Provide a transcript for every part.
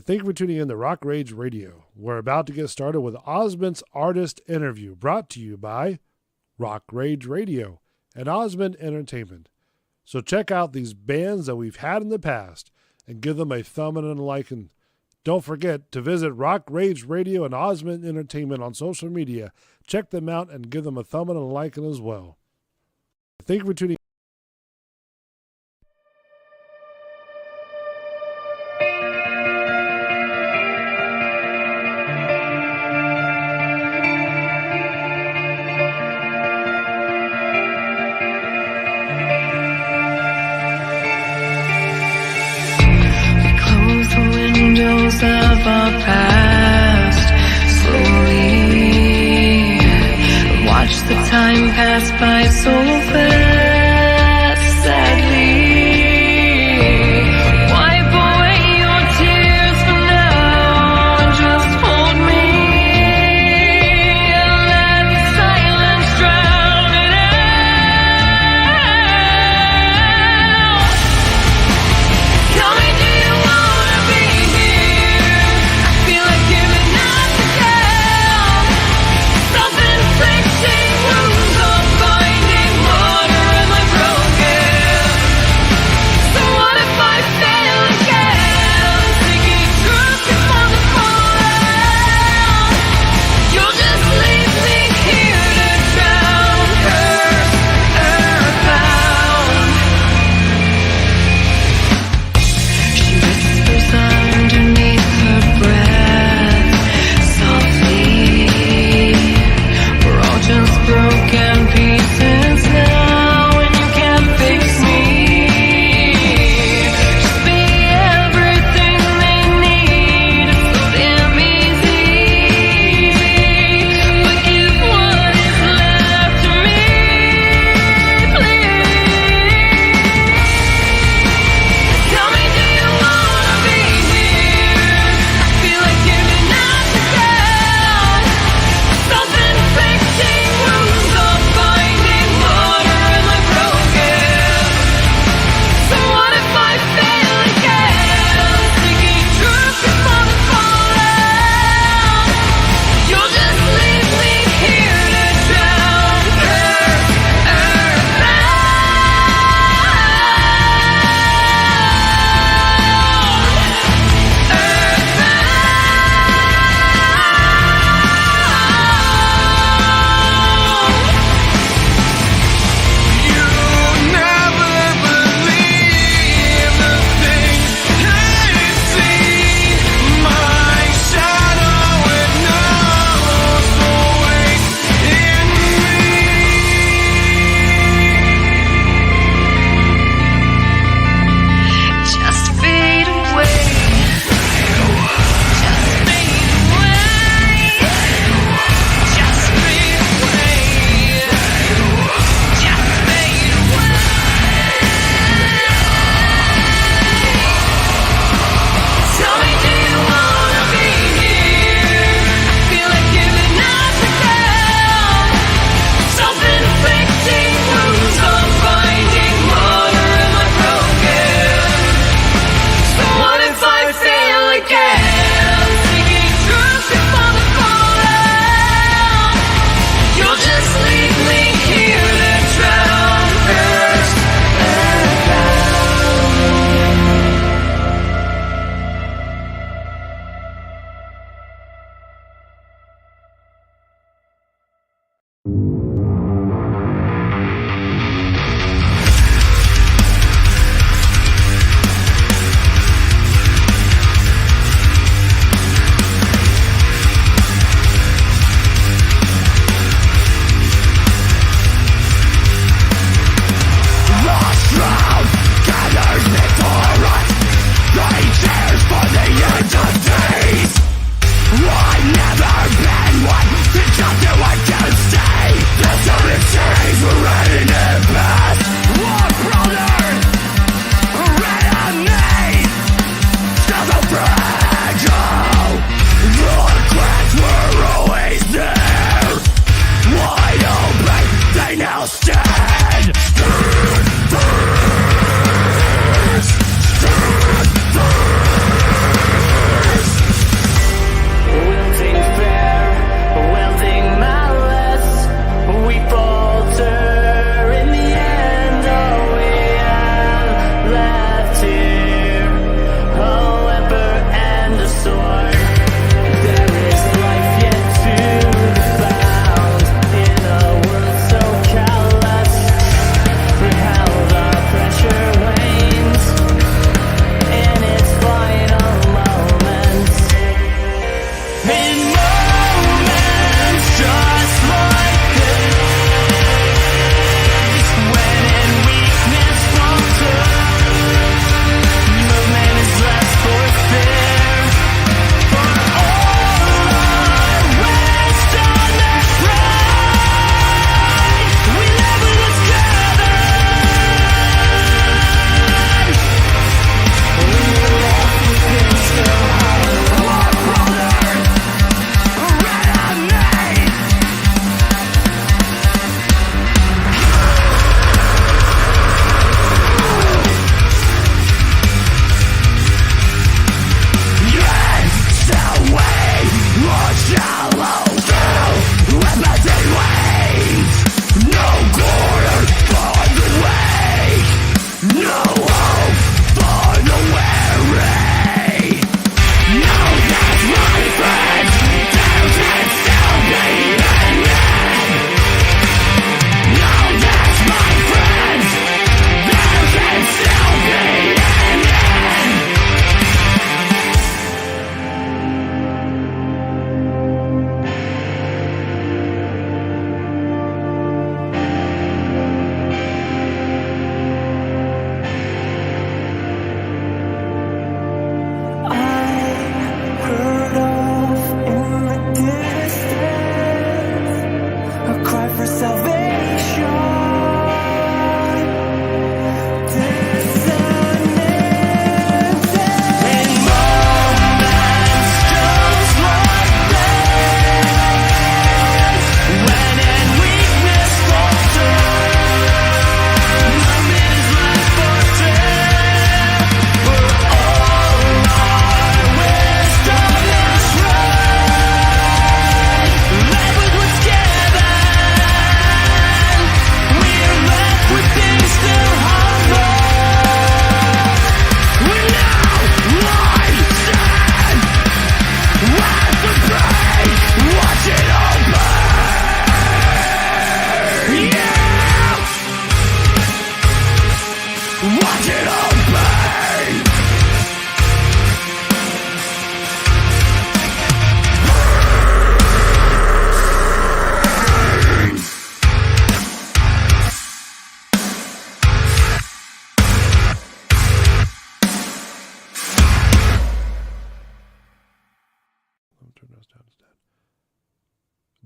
Thank you for tuning in to Rock Rage Radio. We're about to get started with Osment'S Artist Interview, brought to you by Rock Rage Radio and Osment Entertainment. So check out these bands that we've had in the past and give them a thumb and a like. And don't forget to visit Rock Rage Radio and Osment Entertainment on social media. Check them out and give them a thumb and a like as well. Thank you for tuning in. Of our past slowly watch the time pass by so fast, sadly. Wipe away your tears for now and just hold me and let the silence drown it out. Tell me, do you wanna be here? Feel like giving up again. Self-inflicting wounds are finding more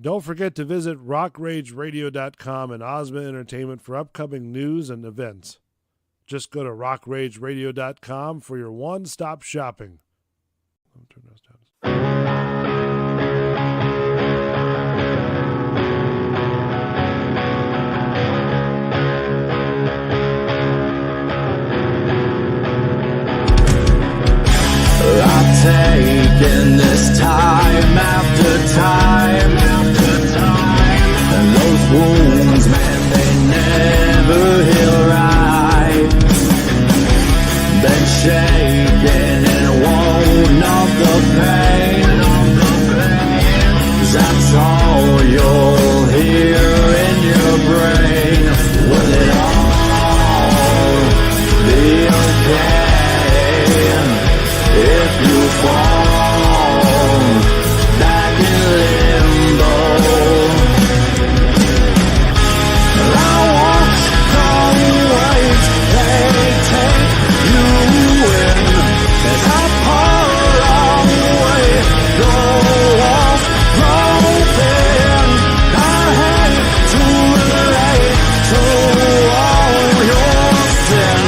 Don't forget to visit rockrageradio.com and Osmond Entertainment for upcoming news and events. Just go to rockrageradio.com for your one-stop shopping. I've taken this time after time after time, and those wounds, man, they never heal right. Been shaken and won't numb the pain. That's all you'll hear in your brain. Will it all be okay if you fall back in limbo? I watch the waves, they take you in as I pour away, go off broken. I hate to relate to all your sin,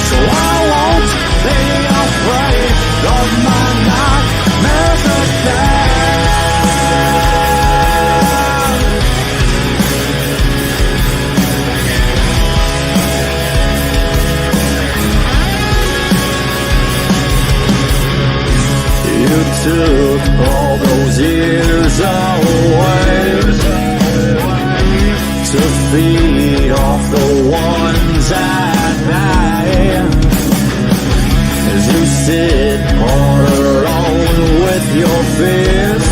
so I won't be afraid of my nightmares again. You took all those years away to feed off the ones at night. As you sit all alone with your fears,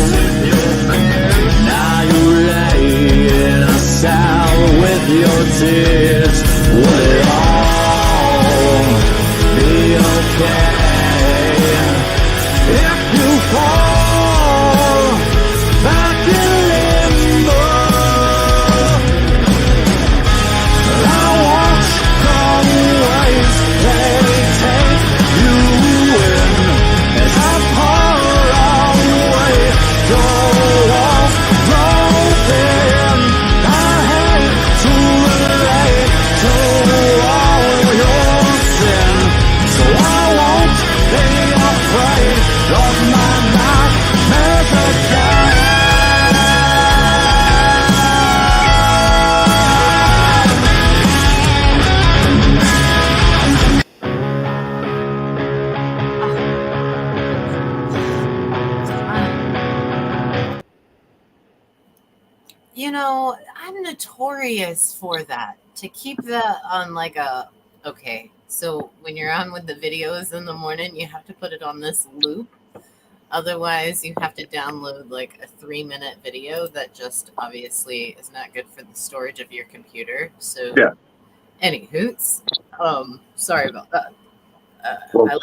now you lay in a cell with your tears. Will it all be okay if you fall back in limbo? I watch the waves, they take you in as I pour away, go off broken. I hate to relate to all your sin, so I won't be afraid of my nightmares again. You know, I'm notorious for that. To keep that on like a, okay, so when you're on with the videos in the morning, you have to put it on this loop. Otherwise, you have to download like a 3-minute video that just obviously is not good for the storage of your computer. So, Yeah. Any hoots. Sorry about that. Well-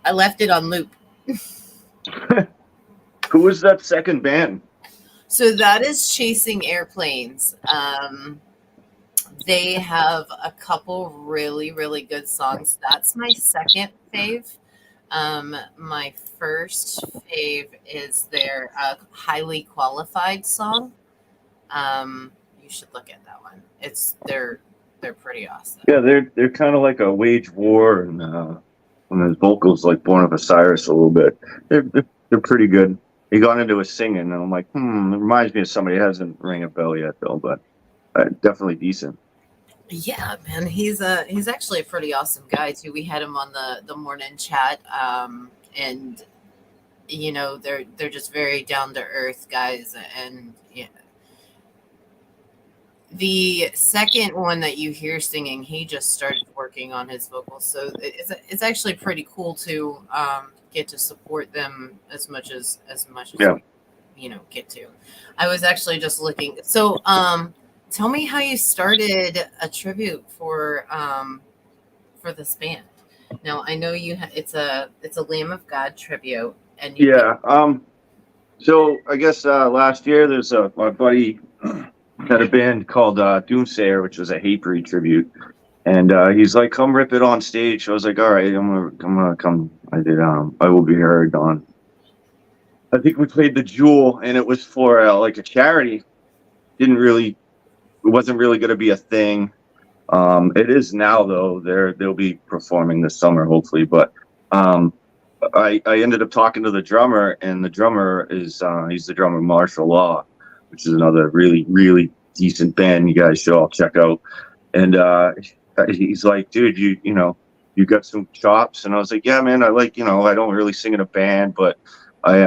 I left it on loop. Who is that second band? So that is Chasing Airplanes. They have a couple really, really good songs. That's my second fave. My first fave is their Highly Qualified song. You should look at that one. They're pretty awesome. Yeah, they're kind of like a Wage War and his vocals like Born of Osiris a little bit. They're pretty good. He got into his singing, and I'm like, it reminds me of somebody. It hasn't rang a bell yet though, but definitely decent. Yeah, man, he's actually a pretty awesome guy too. We had him on the morning chat, and you know they're just very down to earth guys. And yeah, the second one that you hear singing, he just started working on his vocals, so it's actually pretty cool to get to support them as much as Yeah. we, get to. I was actually just looking. So, tell me how you started a tribute for this band. Now I know it's a Lamb of God tribute, and So I guess last year there's my buddy had a band called Doomsayer, which was a Hatebreed tribute, and he's like, "Come rip it on stage." So I was like, "All right, I'm gonna come." I did. I Will Be Heard on I think we played the Jewel, and it was for like a charity. It wasn't really going to be a thing. It is now though. They'll be performing this summer, hopefully. But I ended up talking to the drummer, and the drummer is he's the drummer of Martial Law, which is another really, really decent band you guys should all check out. And he's like, dude, you got some chops? And I was like, yeah, man, I don't really sing in a band, but I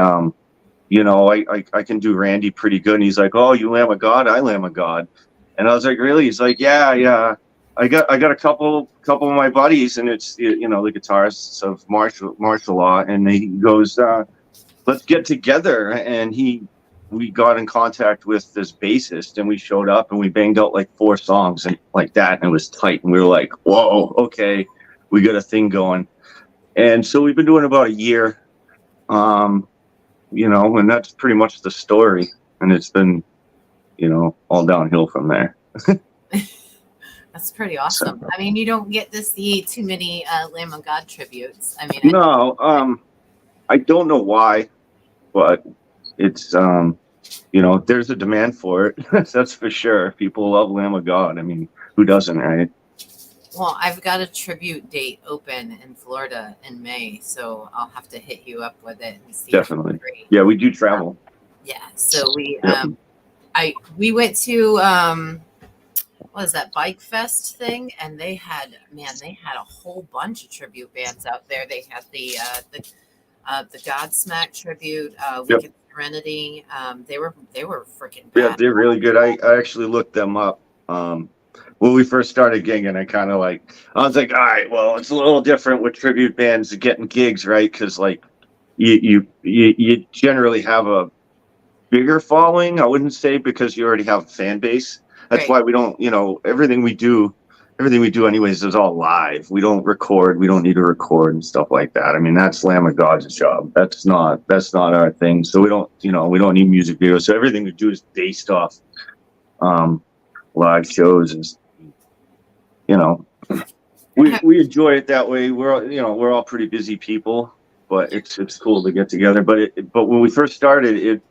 I can do Randy pretty good. And he's like, oh, you Lamb of God? I Lamb of God. And I was like, really? He's like, yeah. I got a couple of my buddies, and it's the guitarists of Martial Law, and he goes, let's get together. And we got in contact with this bassist, and we showed up, and we banged out like 4 songs and like that, and it was tight. And we were like, whoa, okay, we got a thing going. And so we've been doing about a year, and that's pretty much the story. And it's been, all downhill from there. That's pretty awesome. I mean, you don't get to see too many Lamb of God tributes. I mean, no, I don't know why, but it's there's a demand for it. That's for sure. People love Lamb of God. I mean, who doesn't, right? Well, I've got a tribute date open in Florida in May, so I'll have to hit you up with it and see. Definitely. Yeah, we do travel. Yeah, so we went to what was that Bike Fest thing, and they had a whole bunch of tribute bands out there. They had the Godsmack tribute, Wicked Serenity. They were freaking bad. Yeah, they're really good. I actually looked them up. When we first started gigging, I was like, all right, well, it's a little different with tribute bands getting gigs, right? Because like you generally have a bigger following. I wouldn't say because you already have a fan base. That's why we don't, everything we do anyways is all live. We don't record. We don't need to record and stuff like that. I mean, that's Lamb of God's job. That's not our thing. So we don't need music videos. So everything we do is based off live shows, and we enjoy it that way. We're all pretty busy people, but it's cool to get together. But when we first started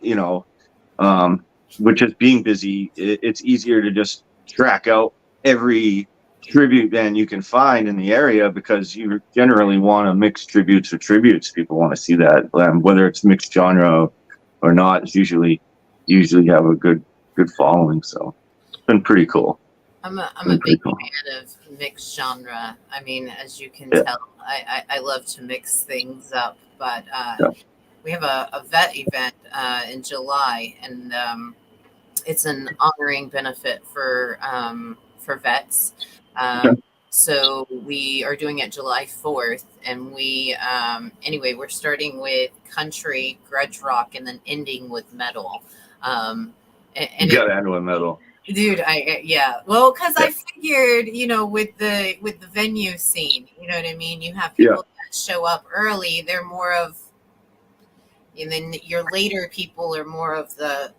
with just being busy, it's easier to just track out every tribute band you can find in the area, because you generally want to mix tributes with tributes. People want to see that, whether it's mixed genre or not. It's usually have a good following. So it's been pretty cool. I'm a big fan of mixed genre. I mean, as you can tell, I love to mix things up. But we have a vet event in July, and it's an honoring benefit for vets. So we are doing it July 4th, and we're starting with country, grudge rock, and then ending with metal. And you gotta end with metal. Dude, well, because I figured, with the venue scene, you know what I mean? You have people that show up early, they're more of, and then your later people are more of the,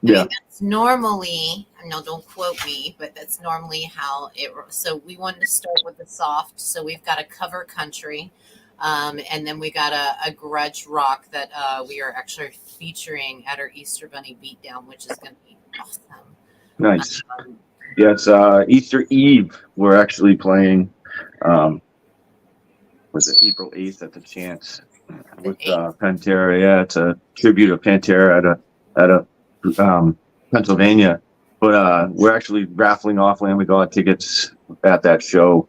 I mean, that's normally, don't quote me, but that's normally how so we wanted to start with the soft, so we've got a cover country, and then we got a grudge rock that we are actually featuring at our Easter Bunny Beatdown, which is going to be awesome. Nice. It's Easter Eve. We're actually playing. Was it April 8th at the Chance with Pantera? Yeah, it's a tribute of Pantera at a Pennsylvania. But we're actually raffling off Lamb of God tickets at that show.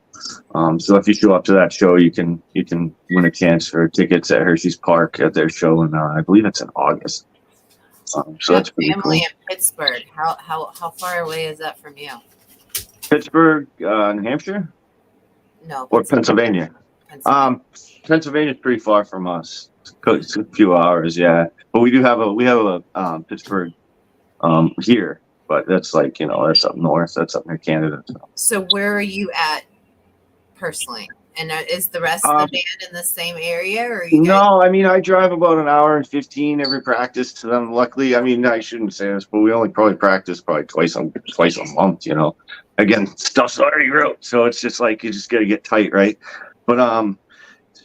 So if you show up to that show, you can win a chance for tickets at Hershey's Park at their show, and I believe it's in August. So that's pretty family cool. in Pittsburgh. How far away is that from you? Pittsburgh, New Hampshire? No. Or Pennsylvania? Pennsylvania's pretty far from us. It's a few hours, yeah. But we have a Pittsburgh here, but that's like, that's up north. That's up near Canada. So where are you at personally? And is the rest of the band in the same area, or you guys? No, I mean, I drive about an hour and 15 every practice to them. Luckily, I mean, I shouldn't say this, but we only probably practice twice a month. Again, stuff's already wrote, so it's just like you just got to get tight, right? But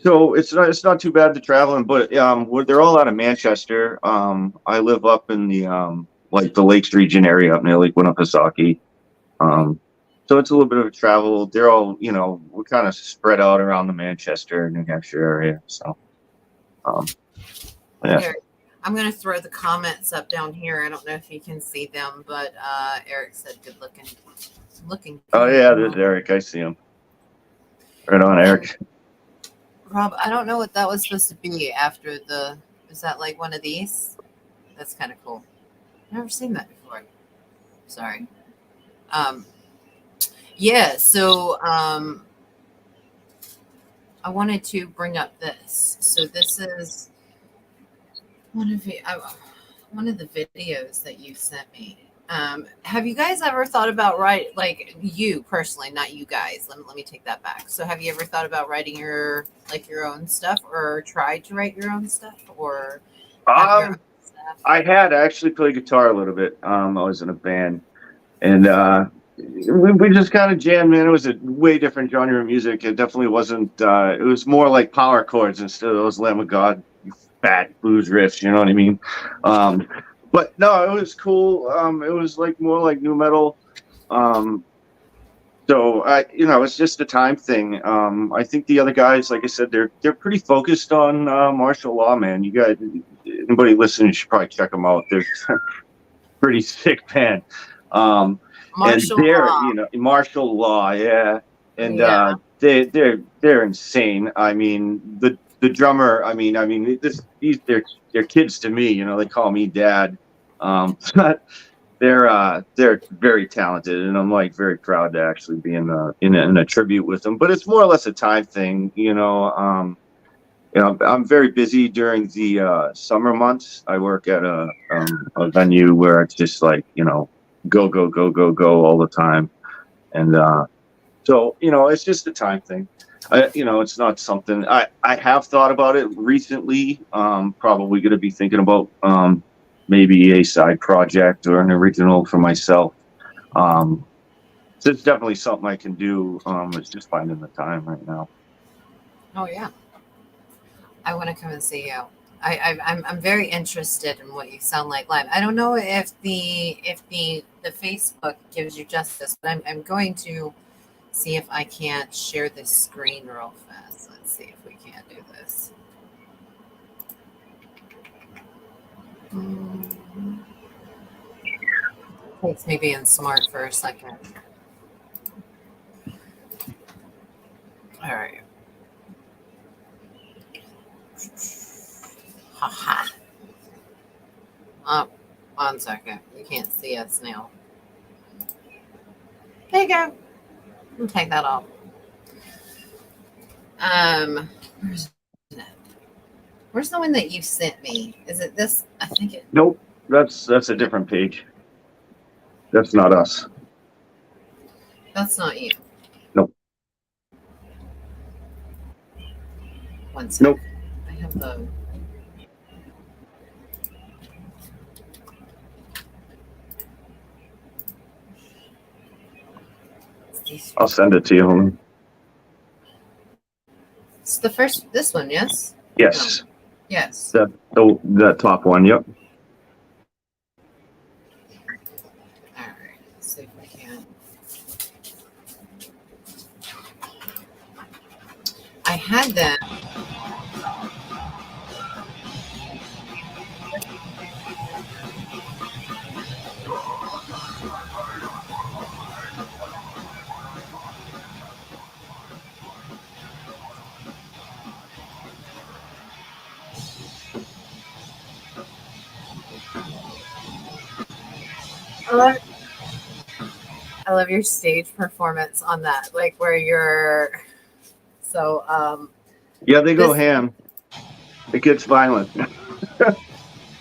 So it's not too bad to traveling, but they're all out of Manchester. I live up in the like the Lakes region area up near Lake Winnipesaukee. Um, so it's a little bit of a travel. They're all, we're kind of spread out around the Manchester, New Hampshire area. So, yeah. Here, I'm going to throw the comments up down here. I don't know if you can see them, but Eric said good looking. Oh yeah, there's Eric. I see him. Right on, Eric. Rob, I don't know what that was supposed to be after is that like one of these? That's kind of cool. Never seen that before. Sorry. Yeah, so I wanted to bring up this. So this is one of the videos that you sent me. Have you guys ever thought about like you personally, not you guys? Let me take that back. So have you ever thought about writing your own stuff, or tried to write your own stuff, or have your own stuff? I had actually played guitar a little bit. I was in a band, and we just kind of jammed, man. It was a way different genre of music. It definitely wasn't. It was more like power chords instead of those Lamb of God fat blues riffs. You know what I mean? But no, it was cool. It was like more like new metal. So it's just a time thing. I think the other guys, like I said, they're pretty focused on martial law, man. You guys, anybody listening should probably check them out. They're pretty sick band. Martial law. Martial law, yeah. And Yeah. they're insane. I mean, the drummer. I mean, they're kids to me. They call me dad. But they're very talented, and I'm like very proud to actually be in a tribute with them. But it's more or less a time thing. I'm very busy during the summer months. I work at a venue where it's just like go go go go go all the time, and so it's just a time thing. It's not something I have thought about it recently. Probably going to be thinking about maybe a side project or an original for myself. So it's definitely something I can do. It's just finding the time right now. Oh yeah. I want to come and see you. I'm very interested in what you sound like live. I don't know if the Facebook gives you justice, but I'm going to see if I can't share this screen real fast. Let's see if we can do this. Takes me being smart for a second. All right. Haha. Oh, 1 second. You can't see us now. There you go. I'll take that off. Where's the one that you sent me? Is it this? I think it. Nope, that's a different page. That's not us. That's not you. Nope. 1 second. Nope. I have the. I'll send it to you. It's the first. This one, yes. Yes. No. Yes. The top one. Yep. All right. Let's see if we can. I had that. I love your stage performance on that, like where you're. So, Yeah, they go ham. It gets violent.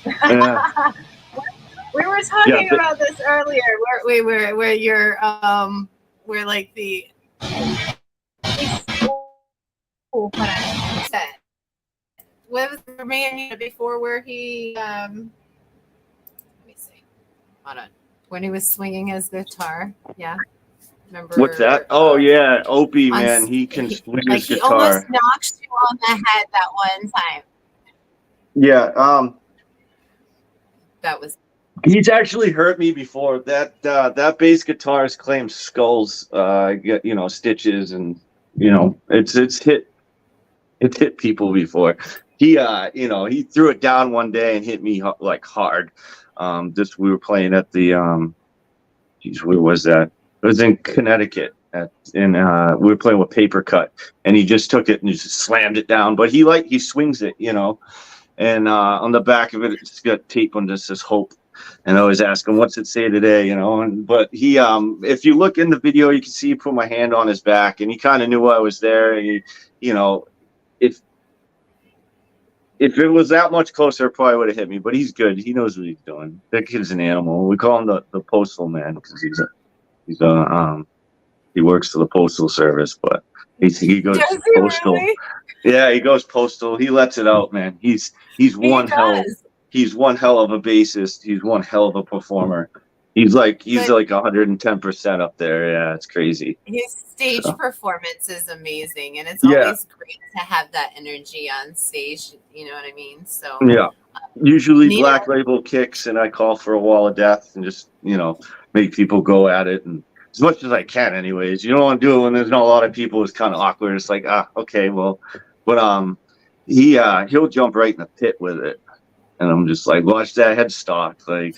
Yeah. we were talking about this earlier, where you're where like the set. What was the man before where he let me see. Hold on. When he was swinging his guitar, yeah. Remember? What's that? Oh yeah, Opie, on man, s- he can swing like his he almost guitar. knocked you on the head that one time. Yeah, That was he's actually hurt me before. That bass guitar has claimed skulls, stitches, and it's hit people before. He threw it down one day and hit me like hard. Just we were playing at the where was that? It was in Connecticut. We were playing with Paper Cut, and he just took it and just slammed it down. But he swings it, and on the back of it, it's got tape on this says hope. And I always ask him, what's it say today, but he, if you look in the video, you can see he put my hand on his back, and he kind of knew I was there. And he, if it was that much closer, it probably would have hit me, but he's good. He knows what he's doing. That kid's an animal. We call him the postal man because he works for the postal service, but he goes Does he postal. really? Yeah, he goes postal. He lets it out, man. He's one hell of a bassist. He's one hell of a performer. He's like 110% up there. Yeah, it's crazy. His stage performance is amazing, and it's Yeah. always great to have that energy on stage. You know what I mean? So Yeah. Usually Neither- Black Label kicks, and I call for a wall of death and just make people go at it, and as much as I can, anyways. You don't want to do it when there's not a lot of people. It's kind of awkward. It's like okay, well, but he'll jump right in the pit with it, and I'm just like, watch that headstock, like.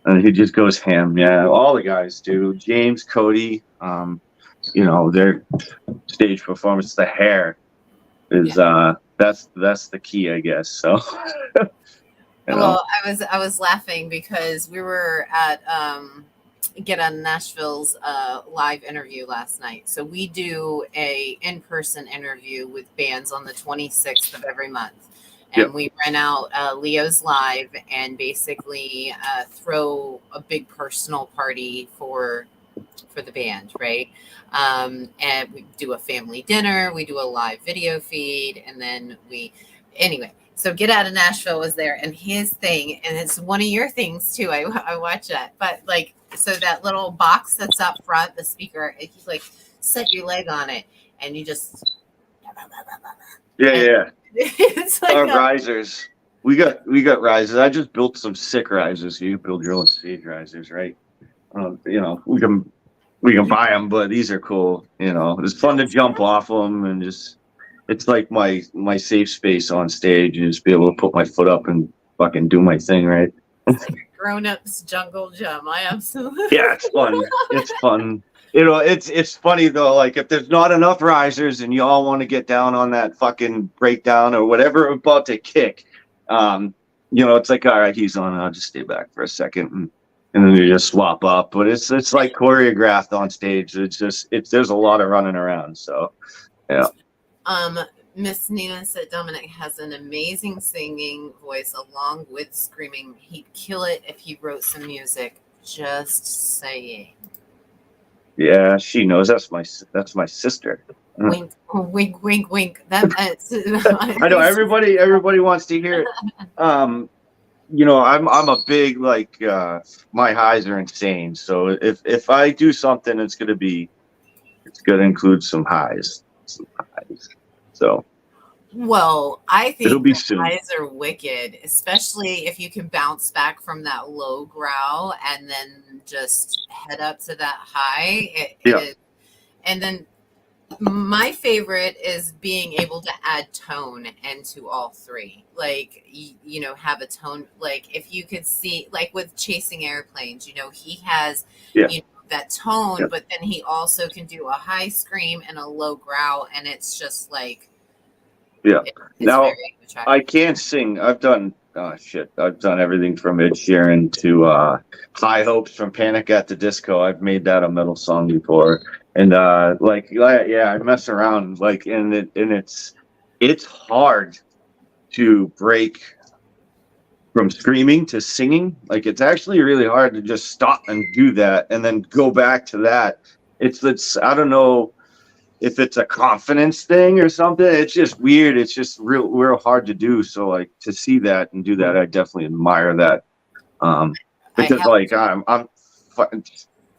And he just goes ham. Yeah, all the guys do. James, Cody, their stage performance, the hair is that's the key, I guess. So Well, I was laughing because we were at Get On Nashville's live interview last night. So we do a in-person interview with bands on the 26th of every month. And we rent out Leo's Live and basically throw a big personal party for the band, right? And we do a family dinner, we do a live video feed, and then anyway. So Get Out of Nashville was there, and his thing, and it's one of your things too. I watch that, but so that little box that's up front, the speaker, he's like, set your leg on it, and you just yeah. It's like Our risers. We got risers. I just built some sick risers. You can build your own stage risers, right? We can buy them, but these are cool. It's fun to jump off them, and it's like my safe space on stage, and just be able to put my foot up and fucking do my thing, right? grown-ups jungle gym. I absolutely Yeah, it's fun. It's fun. It's funny though, like if there's not enough risers and you all want to get down on that fucking breakdown or whatever about to kick, it's like, all right, he's on, I'll just stay back for a second, and then you just swap up. But it's like choreographed on stage. There's a lot of running around. So yeah. Miss Nina said Dominic has an amazing singing voice along with screaming. He'd kill it if he wrote some music. Just saying. Yeah, she knows. That's my sister. Wink, wink, wink, wink. I know everybody wants to hear it. I'm a big my highs are insane. So if I do something, it's gonna include some highs. So. Well, I think It'll be the soon. highs are wicked, especially if you can bounce back from that low growl and then just head up to that high. And then my favorite is being able to add tone into all three. Like, have a tone. Like, if you could see, like with Chasing Airplanes, he has that tone, but then he also can do a high scream and a low growl, and it's just like. Yeah. Now very I can't sing. I've done everything from Ed Sheeran to High Hopes from Panic at the Disco. I've made that a metal song before, and I mess around and it's hard to break from screaming to singing. Like it's actually really hard to just stop and do that and then go back to that. It's I don't know if it's a confidence thing or something. It's just weird. It's just real hard to do. So like to see that and do that, I definitely admire that. Because I'm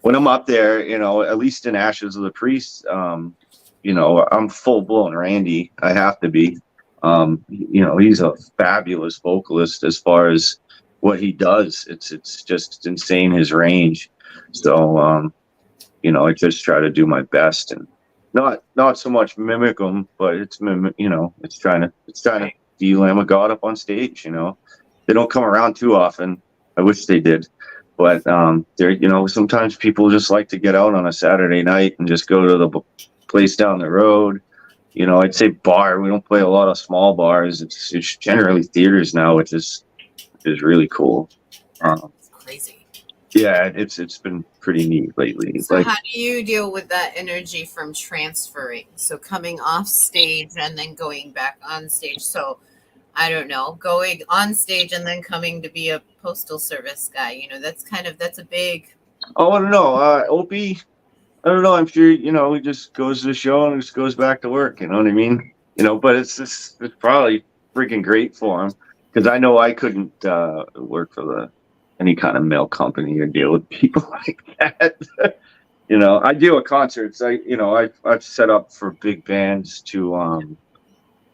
when I'm up there, at least in Ashes of the Priest, I'm full blown Randy. I have to be. He's a fabulous vocalist as far as what he does. It's just insane, his range. So I just try to do my best and not so much mimic him, but it's trying to be Lamb of God up on stage. They don't come around too often. I wish they did. But sometimes people just like to get out on a Saturday night and just go to the place down the road. I'd say bar. We don't play a lot of small bars. It's generally theaters now, which is really cool. It's crazy. Yeah, it's been pretty neat lately. So how do you deal with that energy from transferring? So coming off stage and then going back on stage. So I don't know, going on stage and then coming to be a postal service guy. That's a big. Oh, I don't know. Opie, I don't know. I'm sure, he just goes to the show and just goes back to work. You know what I mean? But it's probably freaking great for him because I know I couldn't work for any kind of mail company or deal with people like that. I deal with concerts. I've set up for big bands to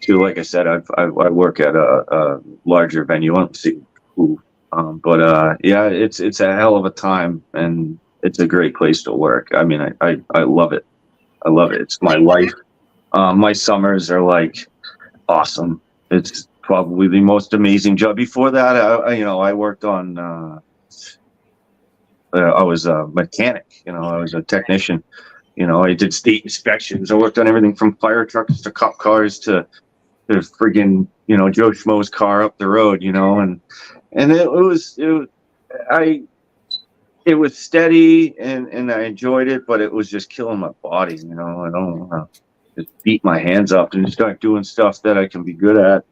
like I said, I work at a larger venue. I won't see who, but yeah, it's a hell of a time and it's a great place to work. I mean, I love it. I love it. It's my life. My summers are like awesome. It's probably the most amazing job. Before that, I worked on. I was a mechanic. I was a technician. I did state inspections. I worked on everything from fire trucks to cop cars to friggin' Joe Schmo's car up the road. And it was steady and I enjoyed it, but it was just killing my body. I don't want to just beat my hands up and start doing stuff that I can be good at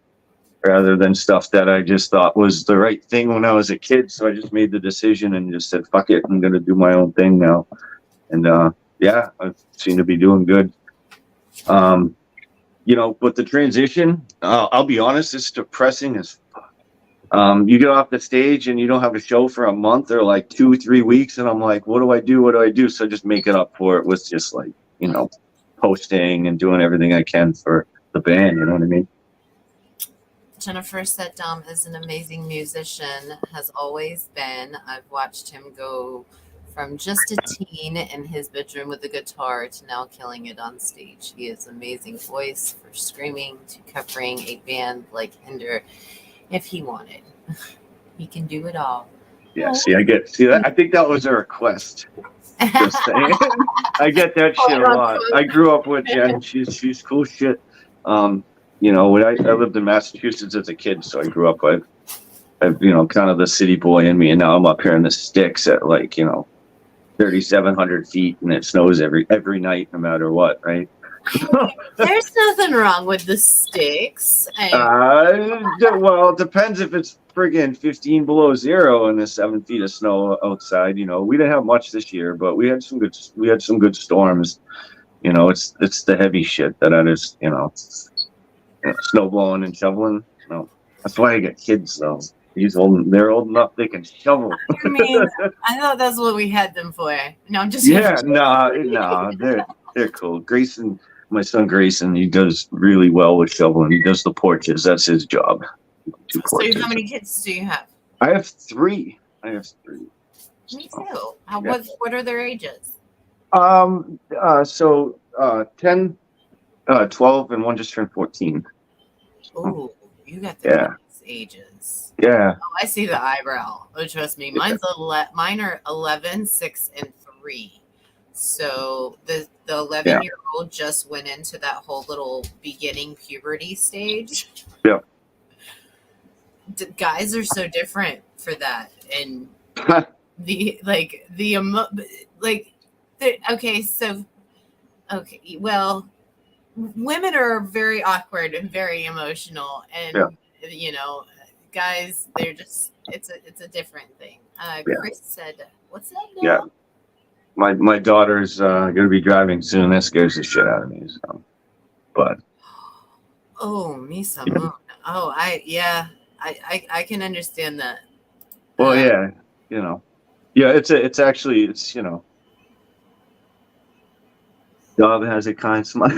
rather than stuff that I just thought was the right thing when I was a kid. So I just made the decision and just said, fuck it, I'm going to do my own thing now. And yeah, I seem to be doing good. But the transition, I'll be honest, it's depressing as fuck. You get off the stage and you don't have a show for a month or like 2-3 weeks. And I'm like, what do I do? What do I do? So I just make it up for it with just like, posting and doing everything I can for the band. You know what I mean? Jennifer said Dom is an amazing musician, has always been. I've watched him go from just a teen in his bedroom with a guitar to now killing it on stage. He has amazing voice for screaming to covering a band like Hinder if he wanted. He can do it all. Yeah, see that. I think that was a request. Just saying. I get that shit a lot. I grew up with Jen. She's cool shit. When I lived in Massachusetts as a kid, so I grew up with, kind of the city boy in me, and now I'm up here in the sticks at like 3,700 feet, and it snows every night, no matter what, right? There's nothing wrong with the sticks. Well, it depends if it's friggin' 15 below zero and there's 7 feet of snow outside. We didn't have much this year, but we had some good storms. It's the heavy shit that I just snow blowing and shoveling. That's why I got kids though. They're old enough they can shovel. I mean, I thought that's what we had them for. No, I'm just they're cool. Grayson, my son Grayson, he does really well with shoveling. He does the porches. That's his job. 2 porches. So how many kids do you have? I have 3. Me too. What are their ages? 10, 12, and one just turned 14. Oh, you got the ages. Yeah. Oh, I see the eyebrow. Oh, trust me. Mine are 11, 6, and 3. So the 11-year-old just went into that whole little beginning puberty stage. Yeah. Guys are so different for that, and well, women are very awkward and very emotional, and guys, they're just it's a different thing. Chris said, "What's that?" Now? Yeah, my daughter's gonna be driving soon. That scares the shit out of me. So, but Misa Moon. Oh, I can understand that. Well, it's Dub has a kind smile.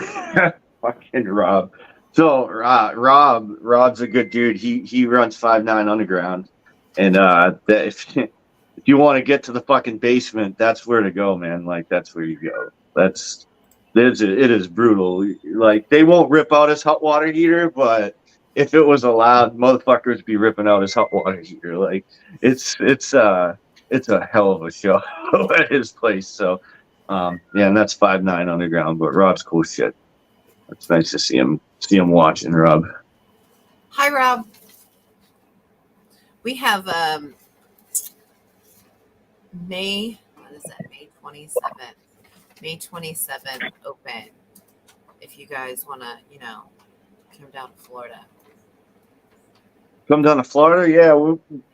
Fucking Rob. So Rob's a good dude. He runs 5'9" underground, and if you want to get to the fucking basement, that's where to go, man. Like that's where you go. It is brutal. Like they won't rip out his hot water heater, but if it was allowed, motherfuckers would be ripping out his hot water heater. Like it's a hell of a show at his place. So yeah, and that's 5'9" underground, but Rob's cool shit. It's nice to see him watching, Rob. Hi, Rob. We have May 27th. May 27th open. If you guys want to, come down to Florida. Come down to Florida? Yeah,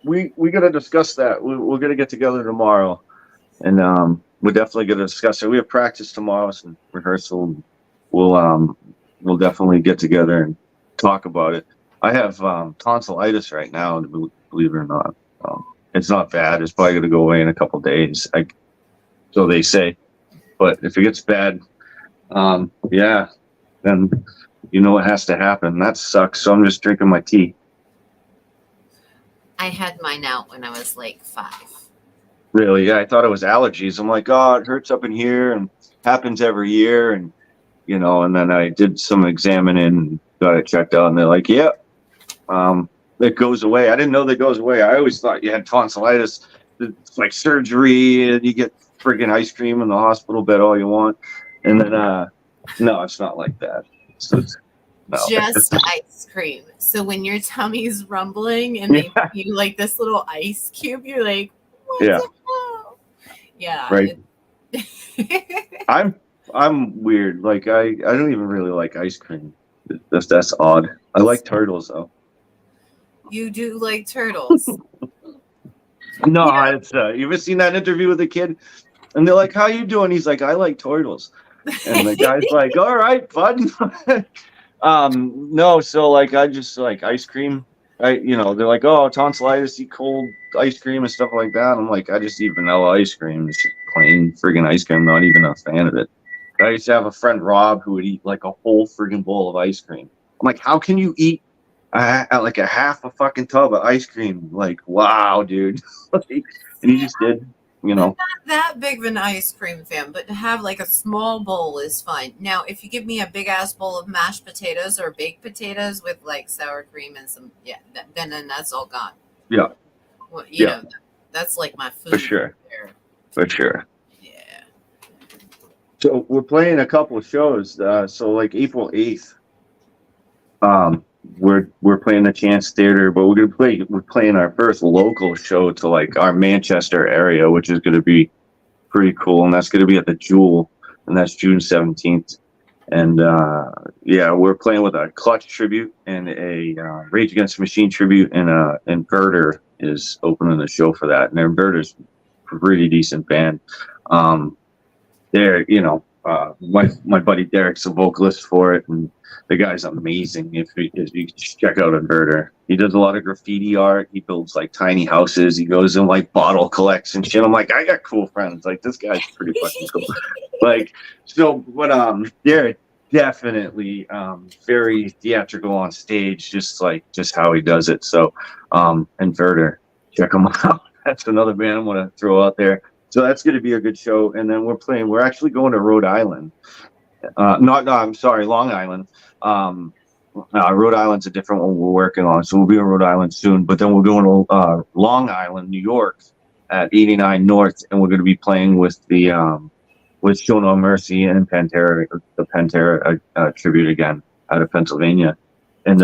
we got to discuss that. We're going to get together tomorrow, and we're definitely going to discuss it. We have practice tomorrow, some rehearsal. We'll definitely get together and talk about it. I have tonsillitis right now, believe it or not. It's not bad. It's probably going to go away in a couple days. So they say. But if it gets bad, yeah, then what has to happen. That sucks. So I'm just drinking my tea. I had mine out when I was like 5. Really? Yeah, I thought it was allergies. I'm like, oh, it hurts up in here and happens every year. And, and then I did some examining and got it checked out. And they're like, yeah, it goes away. I didn't know that goes away. I always thought you had tonsillitis. It's like surgery and you get friggin' ice cream in the hospital bed all you want. And then, no, it's not like that. So no. Just ice cream. So when your tummy's rumbling and they give you like this little ice cube, you're like, what the hell? Yeah. Right. I'm weird. Like I don't even really like ice cream. That's odd. I like turtles though. You do like turtles. No, it's you ever seen that interview with the kid? And they're like, "How you doing?" He's like, "I like turtles." And the guy's like, "All right, bud." No, so like I just like ice cream. They're like, "Oh, tonsillitis, eat cold ice cream and stuff like that." I'm like, I just eat vanilla ice cream. It's just plain friggin' ice cream. I'm not even a fan of it. I used to have a friend, Rob, who would eat like a whole friggin' bowl of ice cream. I'm like, how can you eat like a half a fucking tub of ice cream? Like, wow, dude. And he just did, I'm not that big of an ice cream fan, but to have like a small bowl is fine. Now, if you give me a big ass bowl of mashed potatoes or baked potatoes with like sour cream and some, then that's all gone. Yeah. Well, you know, that's like my food. For sure. There. For sure. Yeah. So we're playing a couple of shows. So like April 8th, we're playing the Chance Theater, but we're playing our first local show to like our Manchester area, which is going to be pretty cool. And that's going to be at the Jewel, and that's June 17th. And we're playing with a Clutch tribute and a Rage Against the Machine tribute, and Inverter is opening the show for that. And Inverter's a pretty decent band. My buddy Derek's a vocalist for it, and the guy's amazing. If you check out Inverter, he does a lot of graffiti art. He builds like tiny houses. He goes and like bottle collects and shit. I'm like, I got cool friends. Like this guy's pretty fucking cool. Derek definitely very theatrical on stage, just how he does it. So Inverter, check him out. That's another band I'm gonna throw out there. So that's going to be a good show. And then we're actually going to Rhode Island. Long Island. Rhode Island's a different one we're working on. So we'll be in Rhode Island soon. But then we're going to Long Island, New York at 89 North. And we're going to be playing with with Show No Mercy and Pantera, the Pantera tribute again out of Pennsylvania. And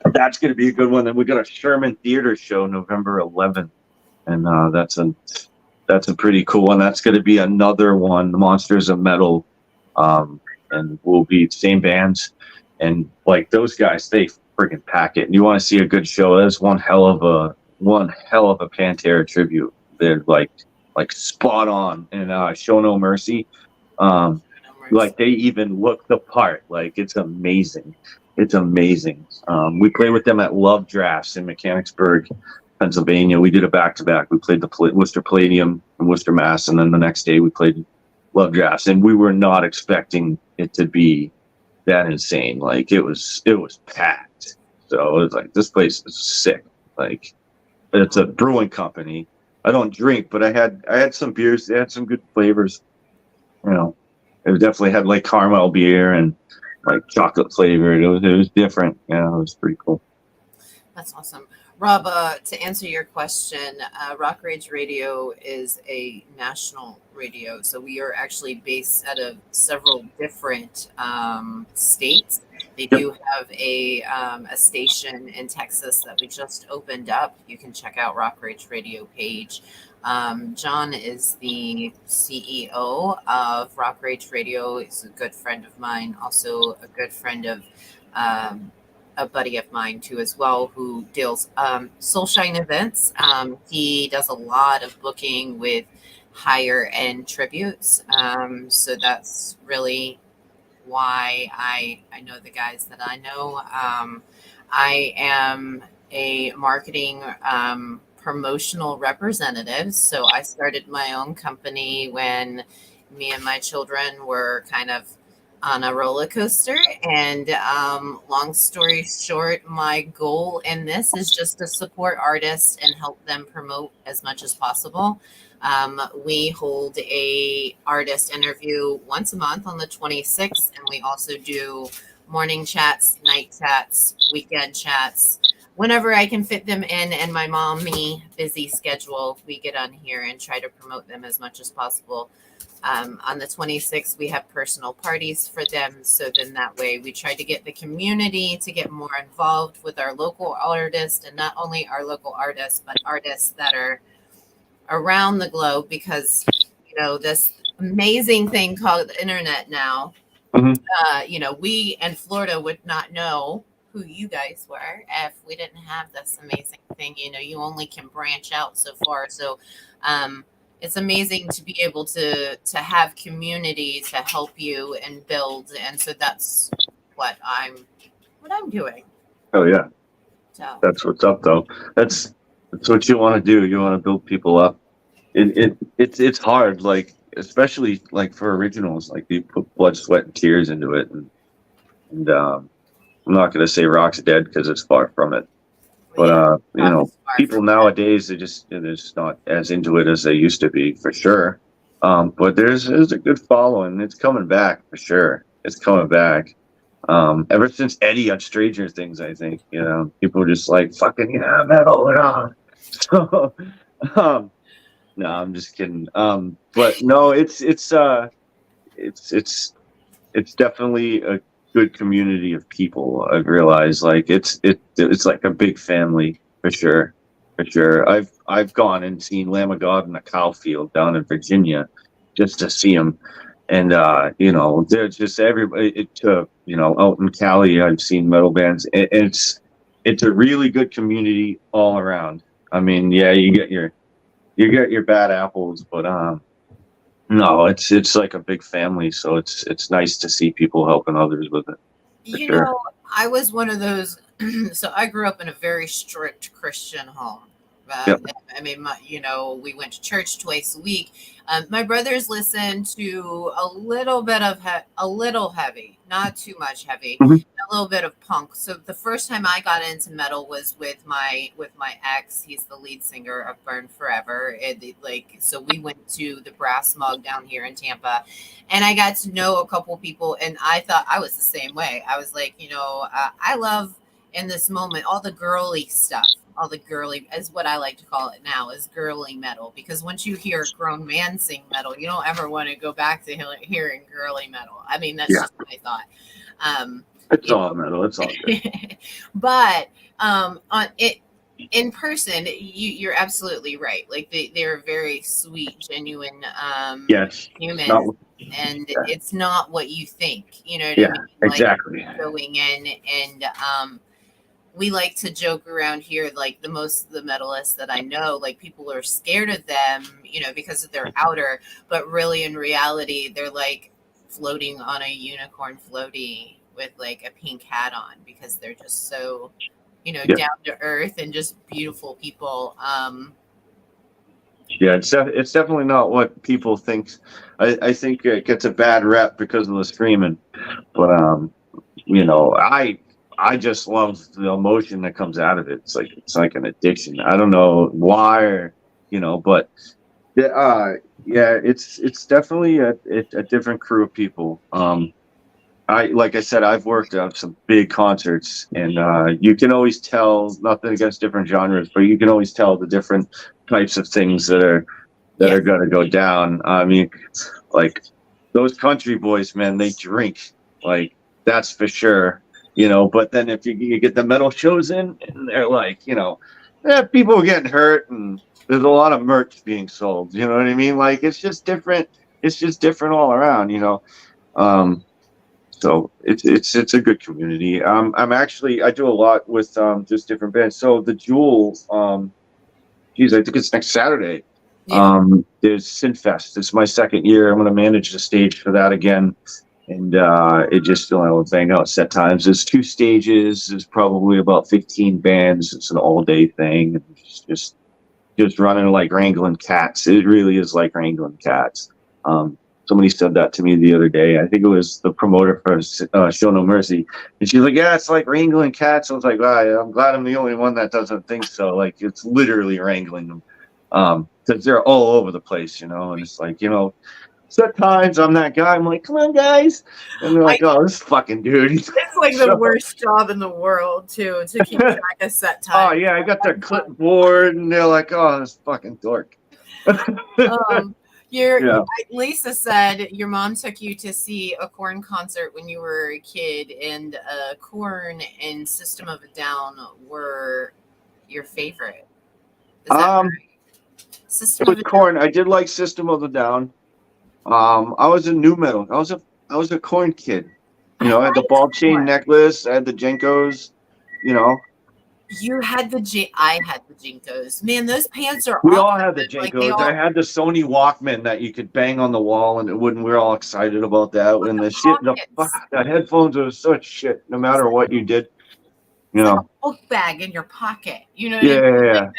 that's going to be a good one. Then we got a Sherman Theater show November 11th. And that's a pretty cool one. That's going to be another one, the Monsters of Metal, and we'll be same bands, and like those guys, they freaking pack it. And you want to see a good show? That's one hell of a Pantera tribute. They're like spot on. And Show No Mercy, like they even look the part. Like it's amazing. It's amazing. We play with them at Love Drafts in Mechanicsburg, Pennsylvania. We did a back-to-back. We played the Worcester Palladium in Worcester, Mass, and then the next day we played love drafts, and we were not expecting it to be that insane. Like it was packed. So it was like, this place is sick. Like, it's a brewing company. I don't drink, but I had some beers. They had some good flavors. You know, it definitely had like caramel beer and like chocolate flavored. It was different. Yeah, it was pretty cool. That's awesome. Rob, to answer your question, Rock Rage Radio is a national radio. So we are actually based out of several different states. They do have a station in Texas that we just opened up. You can check out Rock Rage Radio page. John is the CEO of Rock Rage Radio. He's a good friend of mine, also a good friend of a buddy of mine too as well, who deals Soulshine events. He does a lot of booking with higher end tributes. So that's really why I know the guys that I know. I am a marketing promotional representative. So I started my own company when me and my children were kind of on a roller coaster. And long story short, my goal in this is just to support artists and help them promote as much as possible. We hold a artist interview once a month on the 26th, and we also do morning chats, night chats, weekend chats. Whenever I can fit them in and my mommy busy schedule, we get on here and try to promote them as much as possible. On the 26th, we have personal parties for them. So then that way we try to get the community to get more involved with our local artists, and not only our local artists, but artists that are around the globe, because, you know, this amazing thing called the internet now, you know, we in Florida would not know who you guys were if we didn't have this amazing thing. You know, you only can branch out so far. So, it's amazing to be able to have community to help you and build, and so that's what I'm doing. Oh yeah, So that's what's up though. That's what you want to do. You want to build people up. It's hard, like especially like for originals, like you put blood, sweat, and tears into it, and I'm not gonna say rock's dead because it's far from it. But you know, people nowadays they're just not as into it as they used to be, for sure. But there's a good following. It's coming back for sure. It's coming back. Ever since Eddie on Stranger Things, I think, you know, people are just like fucking metal. So, no, I'm just kidding. But no, it's definitely a good community of people. I've realized, like it's like a big family for sure. I've gone and seen Lamb of God in a cow field down in Virginia just to see them, and you know, there's just everybody. You know, out in Cali, I've seen metal bands. It's a really good community all around. I mean, yeah, you get your bad apples, but no, it's like a big family, so it's nice to see people helping others with it. You know, I was one of those. So I grew up in a very strict Christian home. Yep. I mean, you know, we went to church twice a week. My brothers listened to a little bit of a little heavy, not too much heavy, a little bit of punk. So the first time I got into metal was with my ex. He's the lead singer of Burn Forever. So we went to the Brass Mug down here in Tampa, and I got to know a couple people, and I thought I was the same way. I was like, you know, I love in this moment all the girly stuff. All the girly, is what I like to call it now, is girly metal. Because once you hear a grown man sing metal, you don't ever want to go back to hearing girly metal. I mean, that's just what I thought. It's all metal. It's all good. But on it in person, you're absolutely right. Like they're very sweet, genuine Yes. humans. And Yeah. it's not what you think. You know what I Yeah, mean? Like, exactly. going in and we like to joke around here, like most of the metalists that I know, like people are scared of them, you know, because of their outer, but really in reality, they're like floating on a unicorn floaty with like a pink hat on, because they're just so, you know, down to earth and just beautiful people. Yeah, it's definitely not what people think. I think it gets a bad rep because of the screaming, but you know, I just love the emotion that comes out of it. It's like an addiction. I don't know why, or, you know, but yeah, it's definitely a different crew of people. Like I said, I've worked on some big concerts, and you can always tell. Nothing against different genres, but you can always tell the different types of things that are Yeah. going to go down. I mean, like those country boys, man, they drink. Like that's for sure. You know, but then if you get the metal shows in, and they're like, you know, people are getting hurt, and there's a lot of merch being sold. You know what I mean? Like it's just different. It's just different all around. You know. So it's a good community. I do a lot with just different bands. So the Jewel, geez, I think it's next Saturday. Yeah. There's Synfest. It's my second year. I'm going to manage the stage for that again, and it just bang out set times. There's 2 stages. There's probably about 15 bands. It's an all day thing. It's just running like wrangling cats. It really is like wrangling cats. Somebody said that to me the other day. I think it was the promoter for Show No Mercy. And she's like, yeah, it's like wrangling cats. I was like, wow, I'm glad I'm the only one that doesn't think so. Like, it's literally wrangling them. Because they're all over the place, you know? And it's like, you know, sometimes I'm that guy. I'm like, come on, guys. And they're like, oh, this fucking dude. It's like the worst job in the world, too, to keep track of set time. Oh, yeah, I got their clipboard. And they're like, oh, this fucking dork. Yeah. Lisa said your mom took you to see a Korn concert when you were a kid, and Korn and System of a Down were your favorite. Is that right? System With Korn, I did like System of a Down. I was a new metal. I was a Korn kid. You know, I had the ball chain necklace. I had the Jenkos. You know. You had I had the Jinkos. Man, those pants are We awesome. all had the Jenkos. I had the Sony Walkman that you could bang on the wall and it wouldn't. We were all excited about that. And the shit, the headphones were such shit. No matter what you did, you know. Like a book bag in your pocket. You know. Yeah.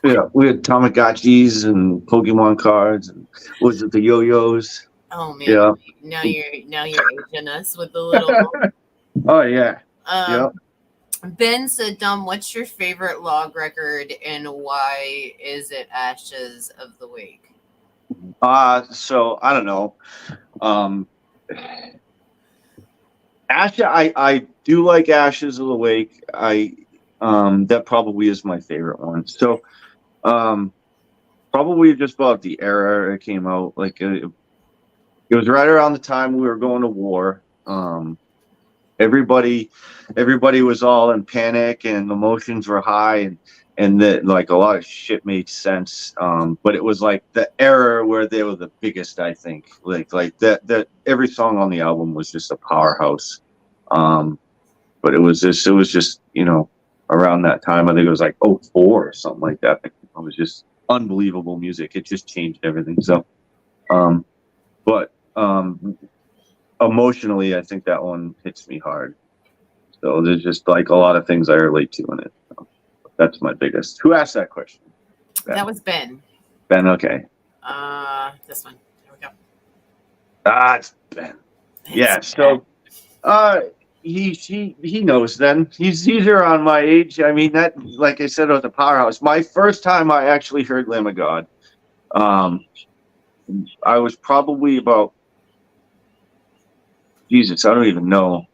Yeah. We had Tamagotchis and Pokemon cards and was it the yo-yos? Oh man. Yeah. Now you're aging us with the little. Oh yeah. Yeah. Ben said, Dom, what's your favorite log record and why is it Ashes of the Wake? So I don't know. I do like Ashes of the Wake. That probably is my favorite one. So probably just about the era it came out. Like it was right around the time we were going to war. Everybody was all in panic and emotions were high and that like a lot of shit made sense. But it was like the era where they were the biggest, I think. Like that every song on the album was just a powerhouse. But it was just, you know, around that time. I think it was like 2004 or something like that. It was just unbelievable music. It just changed everything. So emotionally, I think that one hits me hard. So there's just like a lot of things I relate to in it. So that's my biggest. Who asked that question? Ben. That was Ben. Ben, okay. This one. Here we go. It's Ben. Yeah. So, he knows. Then he's around my age. I mean, that, like I said, it was a powerhouse. My first time I actually heard Lamb of God, I was probably about. Jesus, I don't even know.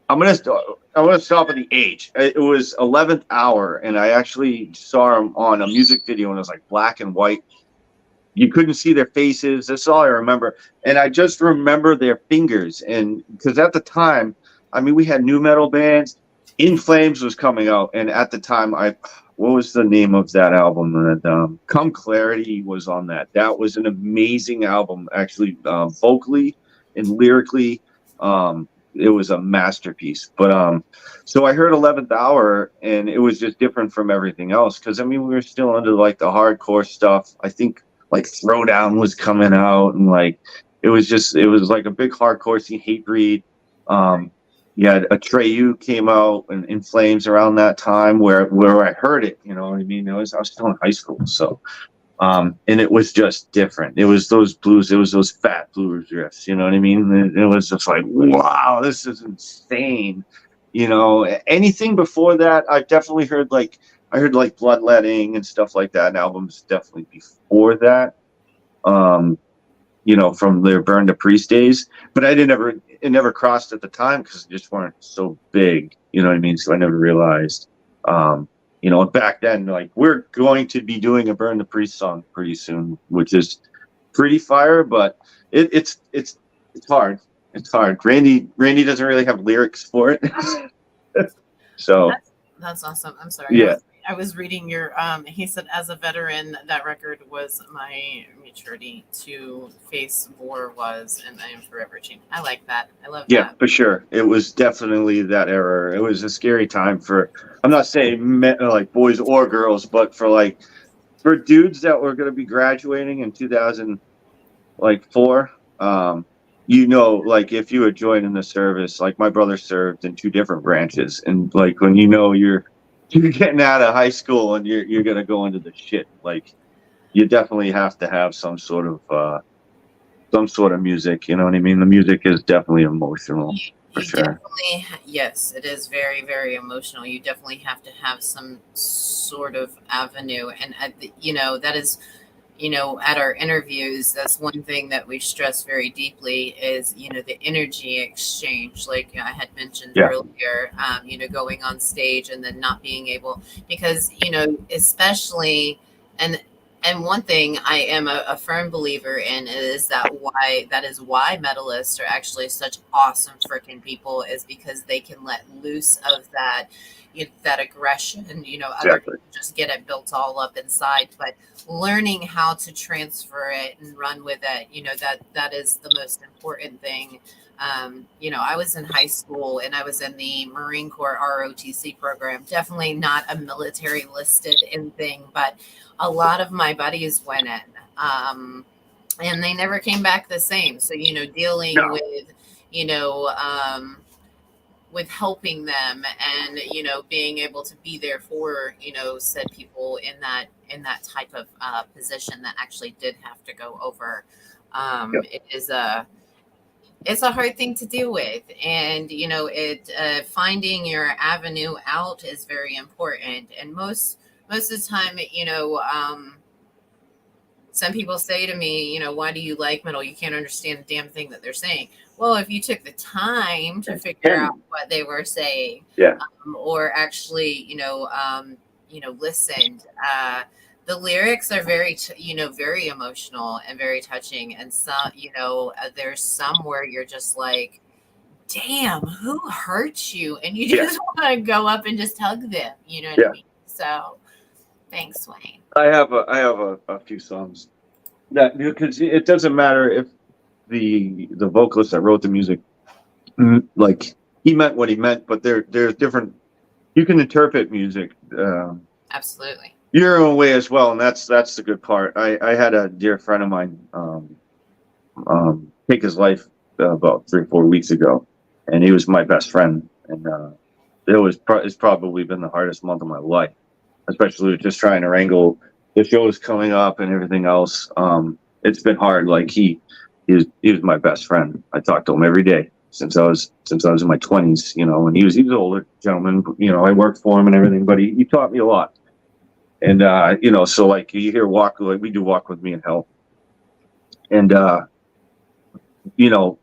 I'm gonna stop at the age. It was 11th Hour, and I actually saw him on a music video, and it was like black and white. You couldn't see their faces. That's all I remember, and I just remember their fingers. And because at the time, I mean, we had new metal bands. In Flames was coming out, and at the time, what was the name of that album? That Come Clarity was on that. That was an amazing album, actually, vocally and lyrically. It was a masterpiece. But so I heard 11th Hour, and it was just different from everything else. Because I mean, we were still under like the hardcore stuff. I think like Throwdown was coming out, and like it was like a big hardcore scene. Hatebreed. Yeah, Atreyu came out and In Flames around that time where I heard it. You know what I mean? I was still in high school, so And it was just different. It was those blues. It was those fat blues riffs. You know what I mean? It was just like, wow, this is insane. You know, anything before that, I definitely heard I heard like Bloodletting and stuff like that. And albums definitely before that. You know, from their Burn to Priest days, but it never crossed at the time because they just weren't so big. You know what I mean? So I never realized. You know, back then, like, we're going to be doing a Burn the Priest song pretty soon, which is pretty fire, but it's hard. It's hard. Randy doesn't really have lyrics for it. So That's awesome. I'm sorry. yeah, I was reading your he said, as a veteran, that record was my maturity to face war was, and I am forever changed. I like that. I love yeah, that. for sure. It was definitely that era. It was a scary time for, I'm not saying like boys or girls, but for dudes that were going to be graduating in 2004. You know, like if you had joined in the service, like my brother served in 2 different branches, and like when you know you're getting out of high school and you're gonna go into the shit, like you definitely have to have some sort of music. You know what I mean? The music is definitely emotional for You sure. definitely, yes, it is very, very emotional. You definitely have to have some sort of avenue, and you know that is, you know, at our interviews, that's one thing that we stress very deeply is, you know, the energy exchange. Like I had mentioned Yeah. earlier, you know, going on stage and then not being able, because, you know, especially, and one thing I am a firm believer in is that is why medalists are actually such awesome freaking people, is because they can let loose of that, you know, that aggression, and, you know, other Exactly. people just get it built all up inside, but learning how to transfer it and run with it, you know, that is the most important thing. You know, I was in high school and I was in the Marine Corps ROTC program, definitely not a military listed in thing, but a lot of my buddies went in, and they never came back the same. So, you know, dealing No. with, you know, with helping them, and, you know, being able to be there for, you know, said people in that type of position that actually did have to go over. It is it's a hard thing to deal with, and, you know, it finding your avenue out is very important. And most of the time, you know, some people say to me, you know, why do you like metal? You can't understand a damn thing that they're saying. Well, if you took the time to figure out what they were saying, Yeah. or actually, you know, listened, the lyrics are very, you know, very emotional and very touching. And some, you know, there's some where you're just like, damn, who hurt you? And you just want to go up and just hug them. You know what I mean? So, thanks, Wayne. I have a few songs that, because it doesn't matter if the vocalist that wrote the music, like, he meant what he meant, but there's different. You can interpret music Absolutely. your own way as well, and that's the good part. I had a dear friend of mine take his life about 3 or 4 weeks ago, and he was my best friend, and it's probably been the hardest month of my life, especially just trying to wrangle the shows coming up and everything else. It's been hard. Like he was my best friend. I talked to him every day since I was in my 20s, you know, and he was an older gentleman, you know, I worked for him and everything, but he taught me a lot. And you know, so like you hear Walk, like we do Walk With Me in Hell. And you know,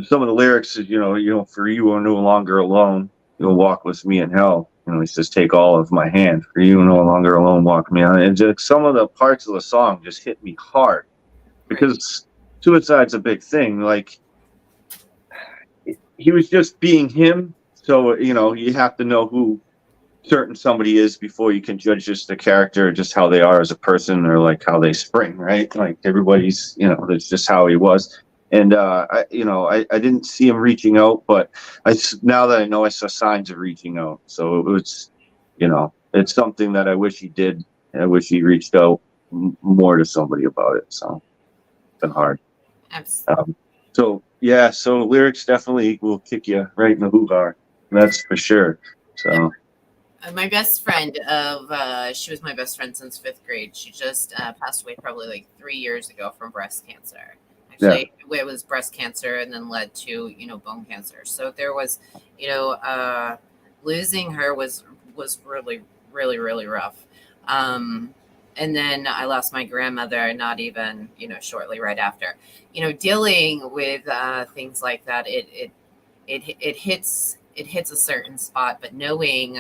some of the lyrics is, you know, for you are no longer alone, you'll walk with me in hell. You know, he says, take all of my hand, for you no longer alone, walk me on. And just some of the parts of the song just hit me hard, because suicide's a big thing. Like, he was just being him. So, you know, you have to know who certain somebody is before you can judge just the character, just how they are as a person, or like how they spring, right? Like everybody's, you know, that's just how he was. And I didn't see him reaching out, but now that I know, I saw signs of reaching out. So it was, you know, it's something that I wish he did. I wish he reached out more to somebody about it. So it's been hard. Absolutely. So lyrics definitely will kick you right in the hoo-ha. That's for sure. So My best friend she was my best friend since 5th grade. She just passed away probably like 3 years ago from breast cancer. Actually, it was breast cancer and then led to, bone cancer. So there was, losing her was really, really, really rough. And then I lost my grandmother not even, shortly right after. Dealing with things like that, it hits a certain spot, but knowing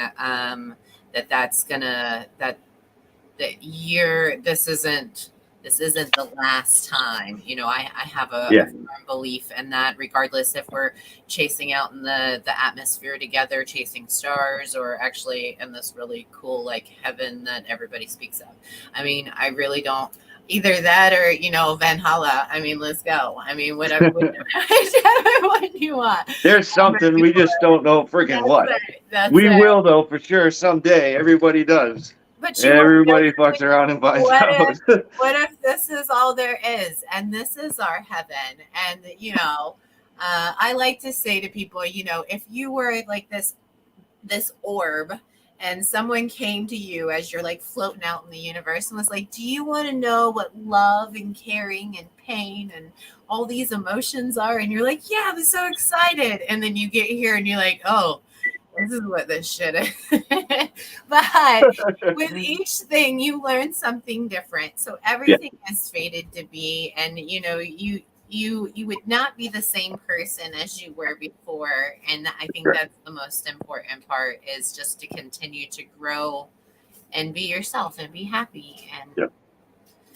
this isn't the last time. I have a firm belief in that, regardless if we're chasing out in the atmosphere together, chasing stars, or actually in this really cool like heaven that everybody speaks of. I mean, I really don't. Either that or, Valhalla. I mean, let's go. I mean, whatever one you want. There's something we just don't know freaking what. We will though for sure someday. Everybody does. But everybody fucks around and finds out. What if this is all there is, and this is our heaven? And I like to say to people, if you were like this orb, and someone came to you as you're like floating out in the universe and was like, do you want to know what love and caring and pain and all these emotions are? And you're like, yeah, I'm so excited. And then you get here and you're like, oh, this is what this shit is. But with each thing, you learn something different. So everything is fated to be. And, you would not be the same person as you were before. And I think that's the most important part, is just to continue to grow and be yourself and be happy. And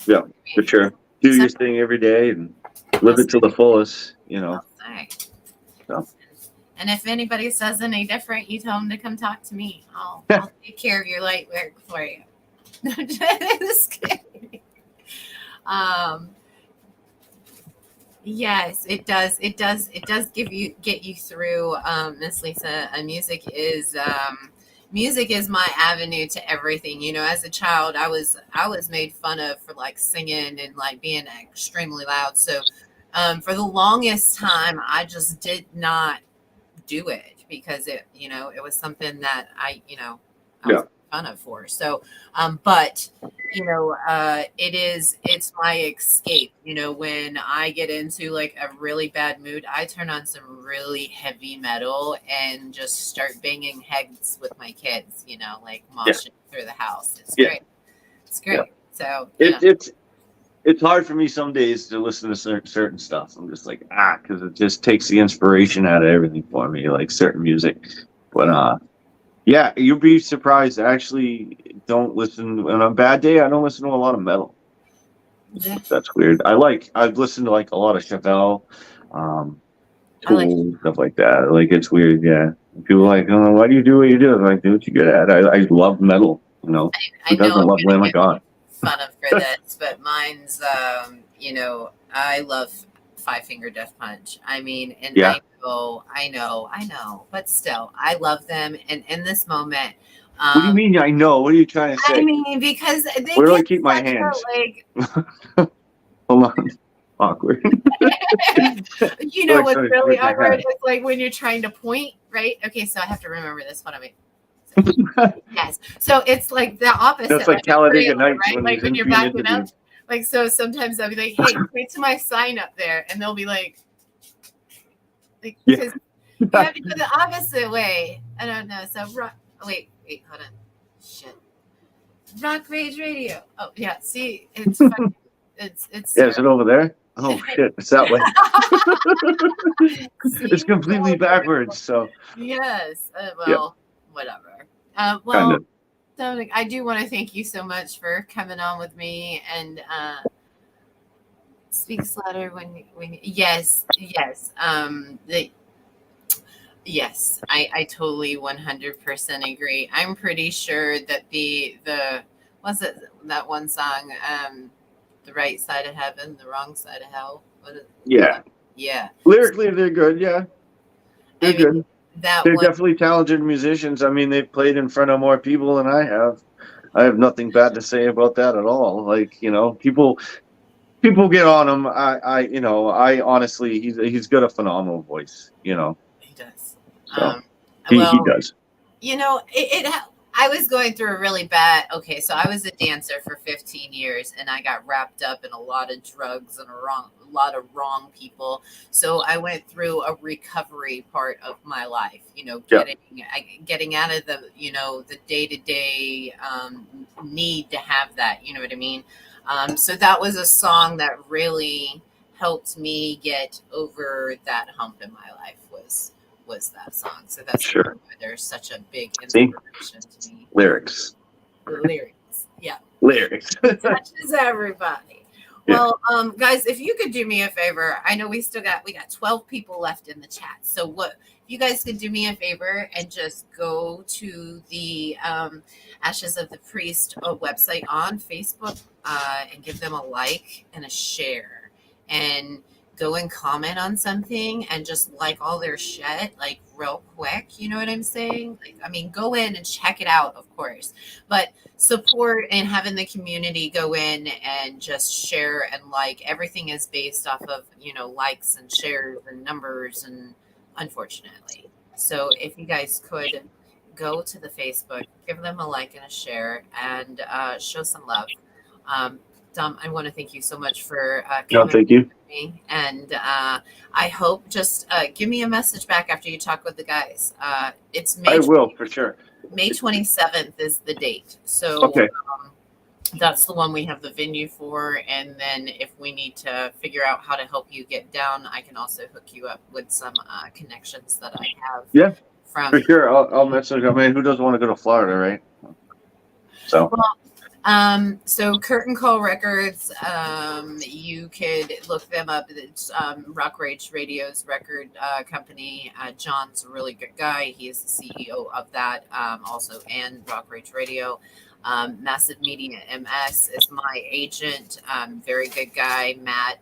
yeah, for sure. Do your thing every day and live it to the fullest, So. And if anybody says any different, you tell them to come talk to me. I'll take care of your light work for you. Just kidding. Yes, it does. It does get you through, Miss Lisa. Music is my avenue to everything. As a child, I was made fun of for like singing and like being extremely loud. So for the longest time, I just did not do it because it was something that I was made fun of for. So but it's my escape. When I get into like a really bad mood, I turn on some really heavy metal and just start banging heads with my kids, like moshing through the house. It's great. It's great. So it's hard for me some days to listen to certain stuff. I'm just like, because it just takes the inspiration out of everything for me, like certain music. But you'd be surprised. I actually don't listen on a bad day. I don't listen to a lot of metal. Yeah. That's weird. I've listened to like a lot of Chevelle, Tool, stuff like that. Like it's weird. Yeah. People are like, oh, why do you do what you do? I'm like, do what you good at. I love metal. Who doesn't love Lamb of God? Fun of for this, but mine's I love Five Finger Death Punch. I mean, and I know, but still, I love them. And in this moment, what do you mean? I know. What are you trying to say? I mean, because they where do I keep my hands? Hold on. Awkward. What's really awkward is like when you're trying to point, right? Okay, so I have to remember this one of me. Yes. So it's like the opposite. That's like Talladega Nights, right? Like when you're backing up. Like, so sometimes I'll be like, hey, point to my sign up there. And they'll be like because you have to go the opposite way. I don't know. So, wait, hold on. Shit. Rock Rage Radio. Oh, yeah. See, it's fucking, it's. Yeah, is it over there? Oh, shit. It's that way. It's completely backwards. So, yes. Whatever. Dominic, I do want to thank you so much for coming on with me, and speak louder when yes. I totally 100% agree. I'm pretty sure that the what's it, that one song, the right side of heaven, the wrong side of hell. Yeah. Lyrically, they're good. Yeah, they're good. They're definitely talented musicians. I mean, they've played in front of more people than I have. I have nothing bad to say about that at all. Like, people get on him. I honestly, he's got a phenomenal voice. He does. So he does. I was going through a really bad. Okay, so I was a dancer for 15 years, and I got wrapped up in a lot of drugs and a lot of wrong people. So I went through a recovery part of my life. You know, getting out of the the day-to-day need to have that. You know what I mean? So that was a song that really helped me get over that hump in my life. Was that song. So that's Sure. why there's such a big See? inspiration to me. Lyrics. Yeah. Lyrics. Touches everybody. Yeah. Well, guys, if you could do me a favor, I know we got 12 people left in the chat. So what if you guys could do me a favor and just go to the Ashes of the Priest website on Facebook and give them a like and a share, and go and comment on something and just like all their shit, like real quick. You know what I'm saying? Like, I mean, go in and check it out, of course, but support and having the community go in and just share and like. Everything is based off of, likes and shares and numbers, and unfortunately. So if you guys could go to the Facebook, give them a like and a share, and show some love. Dom, I want to thank you so much for coming. Thank you. Me. And I hope just give me a message back after you talk with the guys. It's May. I will, for sure. May 27th is the date. So Okay. That's the one we have the venue for. And then if we need to figure out how to help you get down, I can also hook you up with some connections that I have. Yeah, From for sure. I'll message. I mean, who doesn't want to go to Florida, right? So. So Curtain Call Records, you could look them up. It's Rock Rage Radio's record company. John's a really good guy. He is the CEO of that also, and Rock Rage Radio. Massive Media MS is my agent. Very good guy, Matt.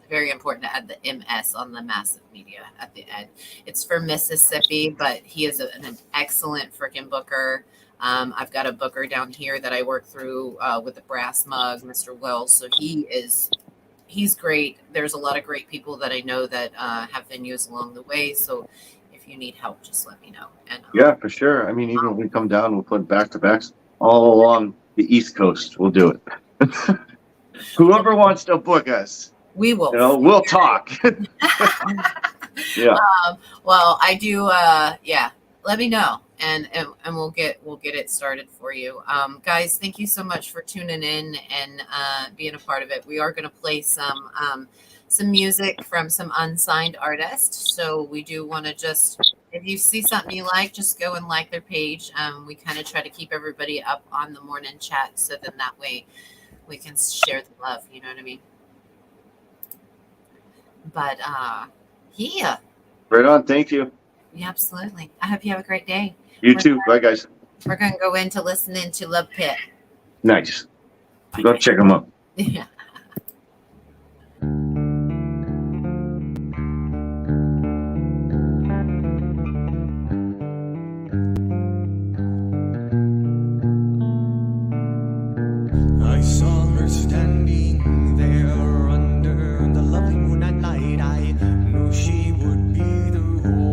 Very important to add the MS on the Massive Media at the end. It's for Mississippi, but he is an excellent freaking booker. I've got a booker down here that I work through with the Brass Mug, Mr. Wells. So he's great. There's a lot of great people that I know that have venues along the way. So if you need help, just let me know. And Yeah, for sure. I mean, even when we come down, we'll put back-to-backs all along the East Coast. We'll do it. Whoever wants to book us, we will. We'll talk. Yeah. Well, I do. Yeah. Let me know, and we'll get it started for you. Guys, thank you so much for tuning in and being a part of it. We are going to play some music from some unsigned artists. So we do want to just, if you see something you like, just go and like their page. We kind of try to keep everybody up on the morning chat, so then that way we can share the love. You know what I mean? But yeah. Right on. Thank you. Yeah, absolutely. I hope you have a great day. You too. Bye, guys. We're going to go into listening to Love Pit. Nice. Go check them out. Yeah. I saw her standing there under the lovely moonlight light. I knew she would be the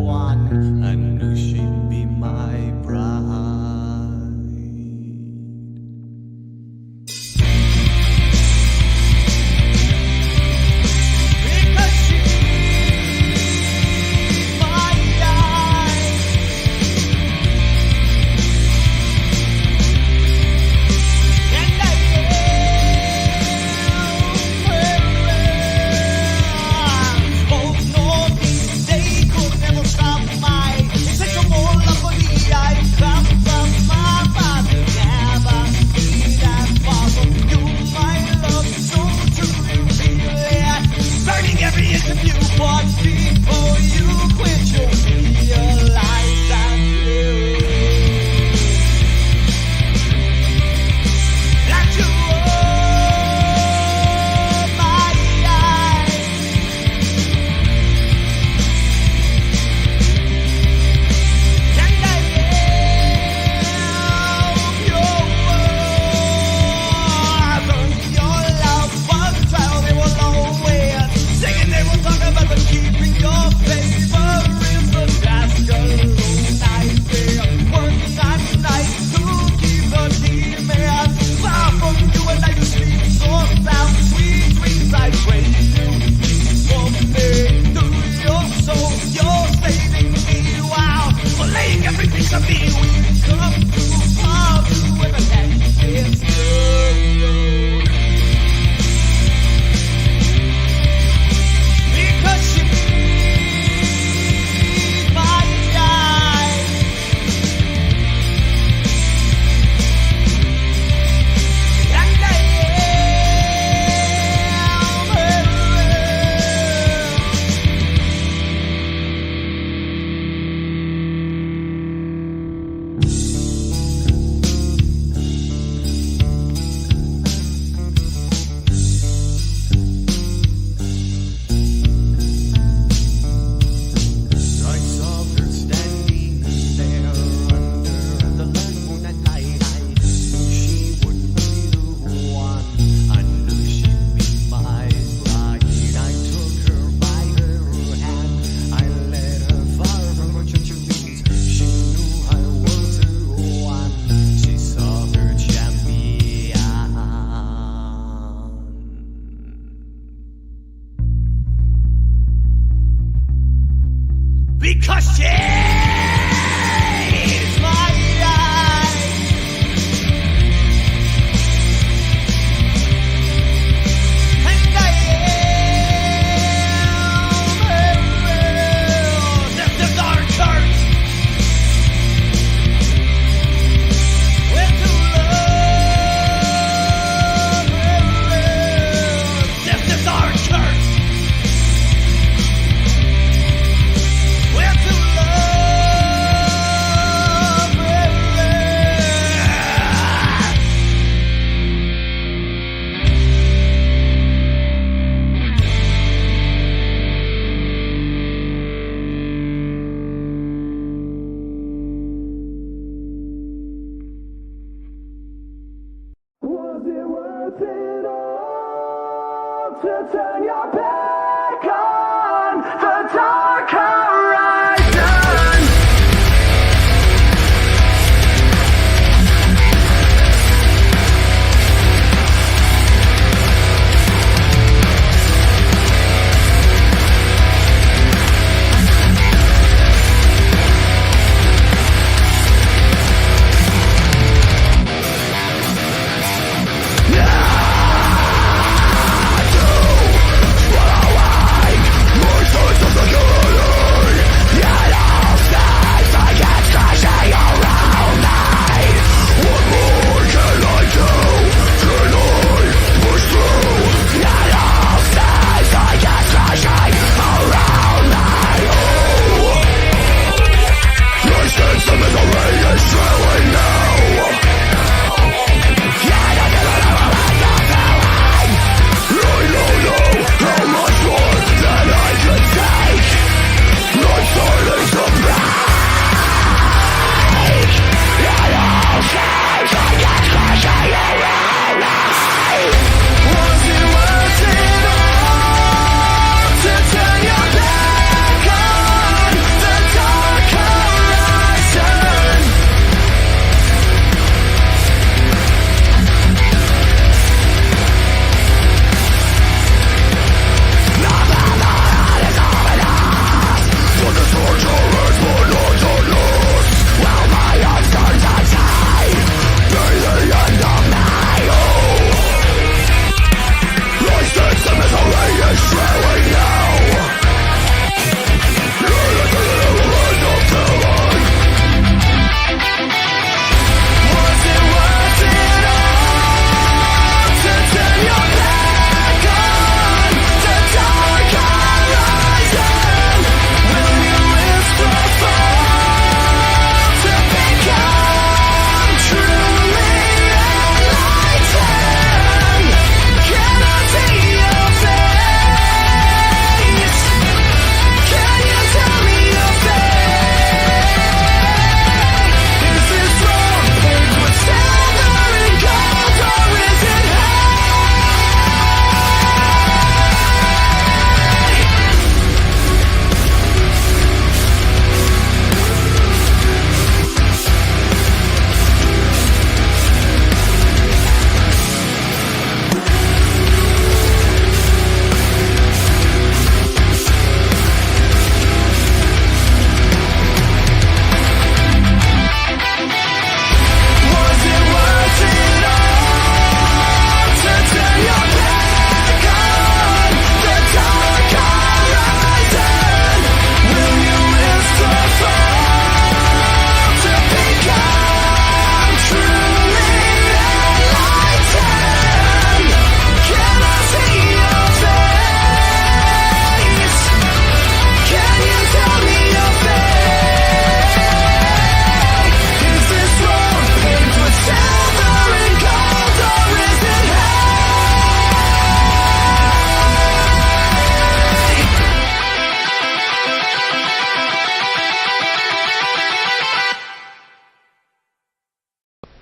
one. I knew she'd be my bride. Because she's my guide. And I am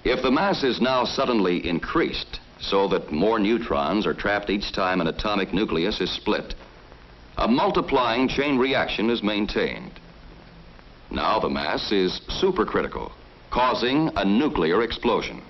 If the mass is now suddenly increased so that more neutrons are trapped each time an atomic nucleus is split, a multiplying chain reaction is maintained. Now the mass is supercritical, causing a nuclear explosion.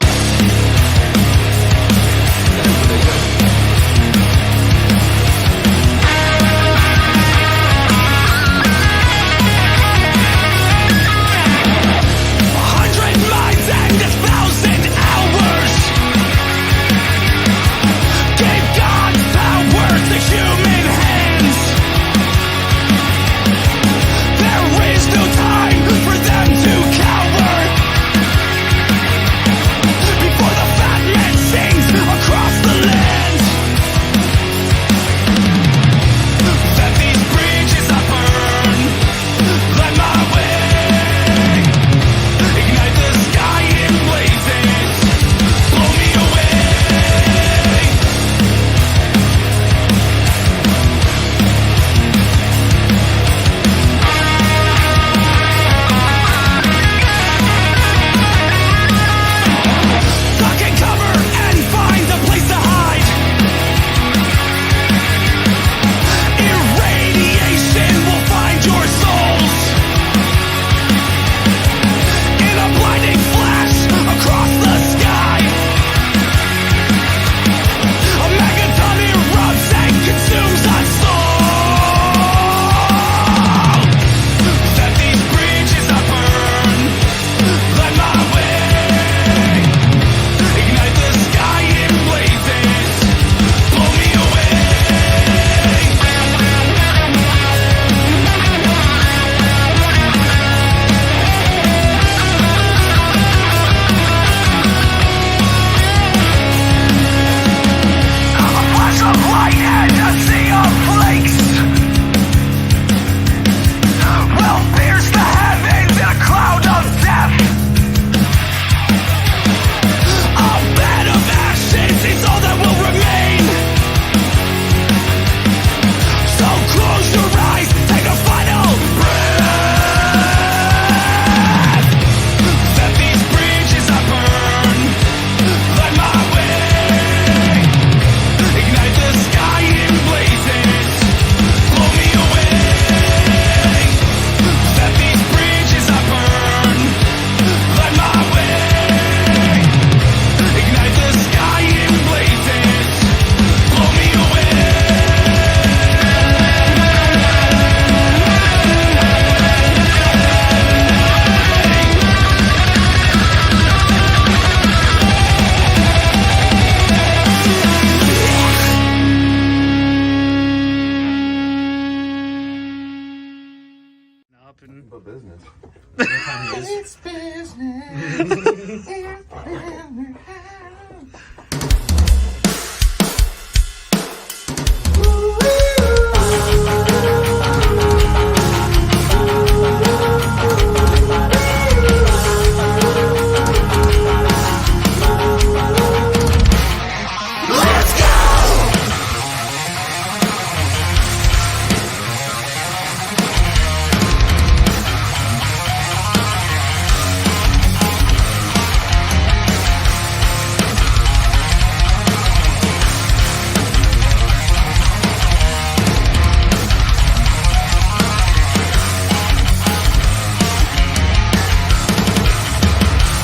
It's business.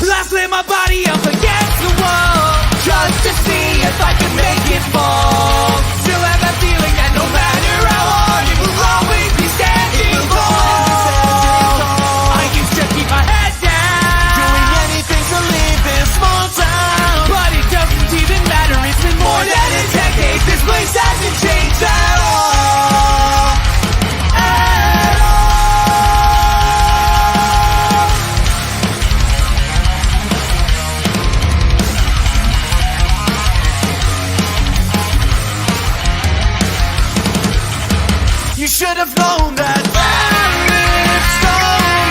Last lay my body up against the wall, just to see if I can make it fall. Still have that feeling that no matter how hard, it will always be standing tall. I used to keep my head down, doing anything to leave this small town. But it doesn't even matter, it's been more than a decade. This place hasn't changed at all. At all. You should have known that it's so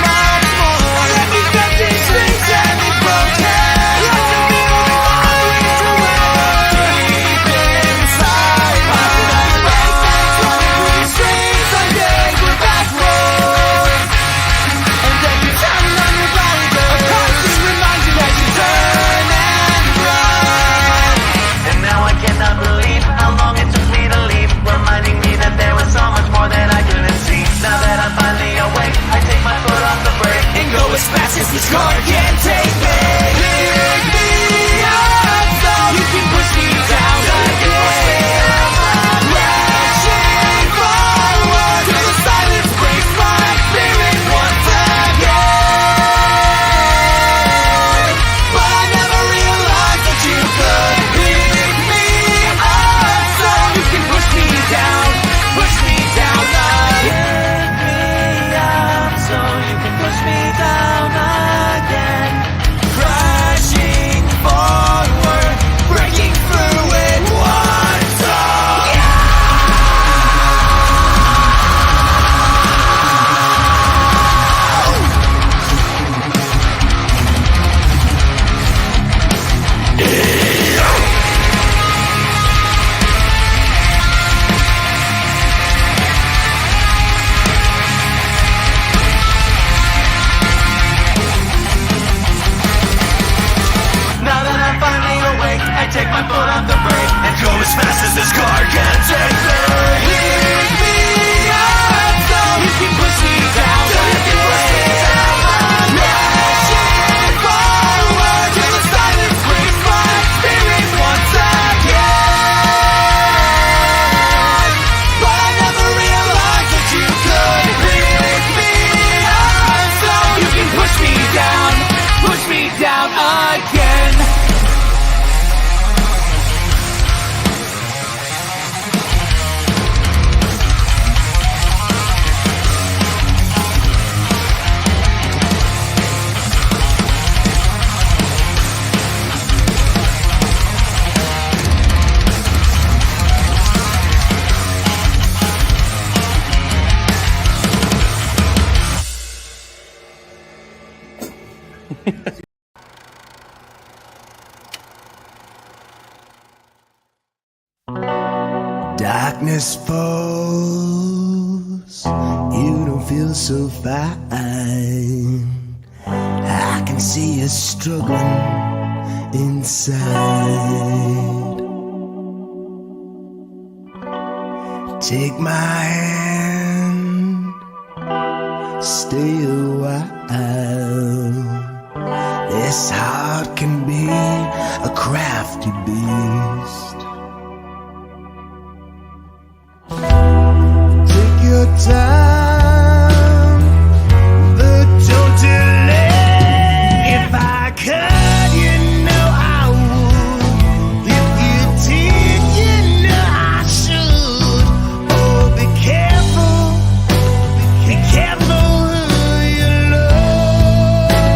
much more than these empty streets and these broken highways deep inside my space that's running through the streets on days we're back roads. And then you turn on your body, a constant reminder that you turn and run. And now I cannot believe how long it took me to leave, reminding me that there was so much more that I couldn't see. Now that I'm finally awake, I take my foot off the brake And go as fast as this car can take me. Pick me up so you can push me down again. Crashing forward till the silence breaks my spirit once again. But I never realized that you could pick me up so you can push me down again. so you can push me down again. Crashing forward, breaking through in one song. Now that I'm finally awake, I take my foot off the brake and go as fast as this car can take me. Pick me up so you can push me down again. Crashing forward till the silence breaks my spirit once again. But I never realized that you could pick me up so you can push me down again. Darkness falls, you don't feel so fine. I can see you struggling inside. Take my hand, stay a while. This heart can be a crafty beast. Take your time, but don't delay. If I could, you know I would. If you did, you know I should. Oh, be careful who you love.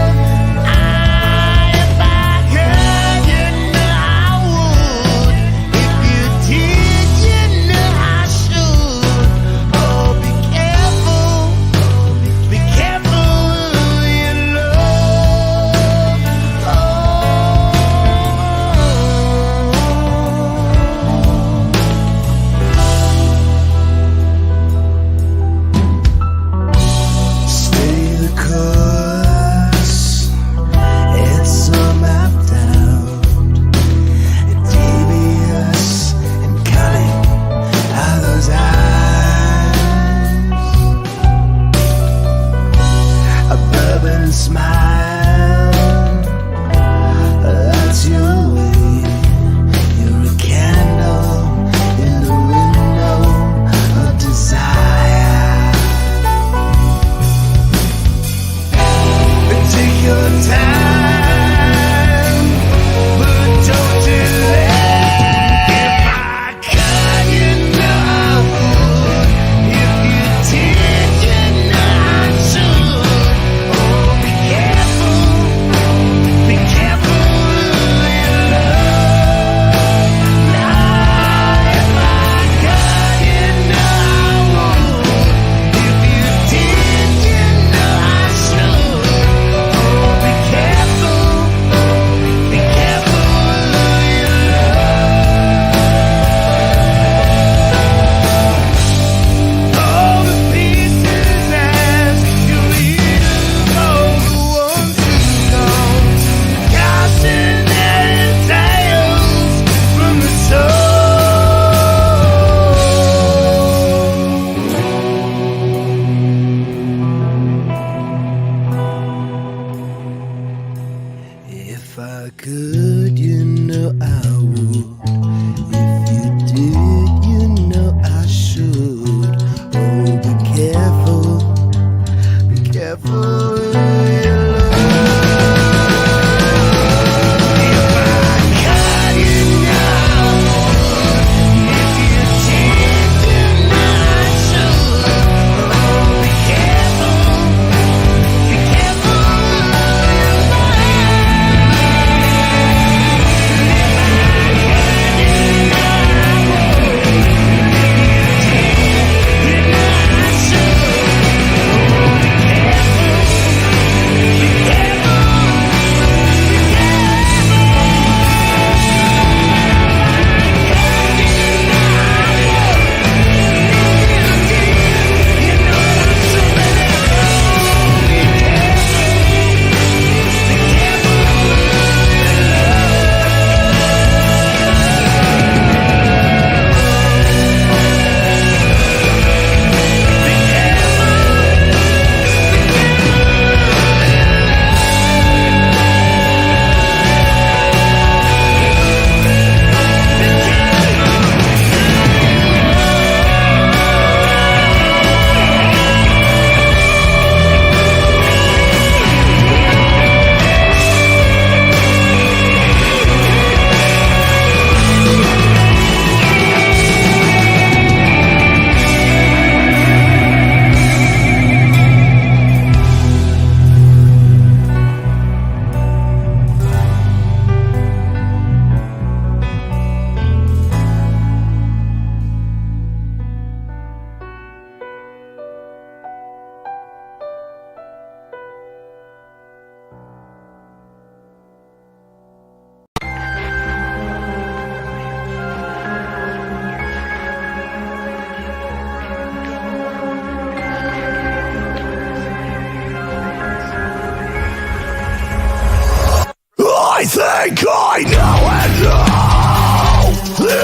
think I know it now. The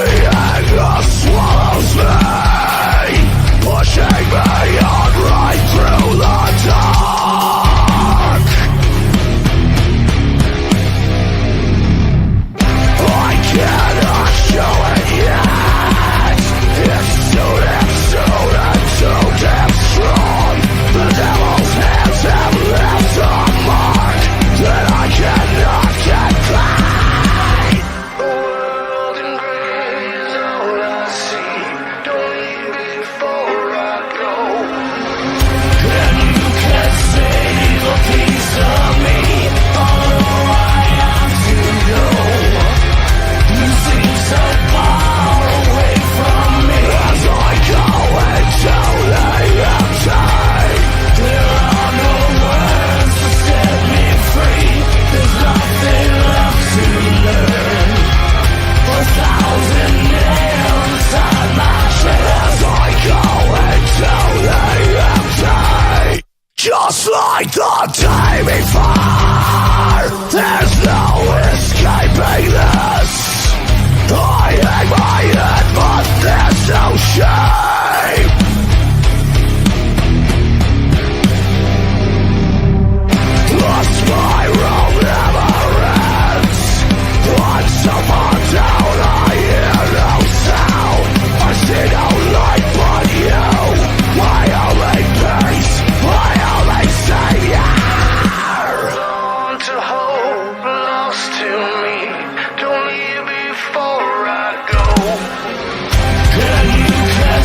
anger swallows me, pushing me on right through the dark. I cannot show it yet. It's too damn strong. The devil's hands have left a mark that I cannot get back. The world in gray is all I see. Don't leave before I go. And you can save a piece of me, although I have to go. You seem so far away from me as I go into the empty. There are no words to set me free. There's nothing left to learn. 1,000 nails inside my chest as I go into the empty. Just like the day before, there's no escaping this. I hang my head, but there's no shame. The spiral never ends. I'm so far down, I hear no sound. I see no light but you. My only peace, my only savior. On to hope, lost to me. Don't leave before I go. And you can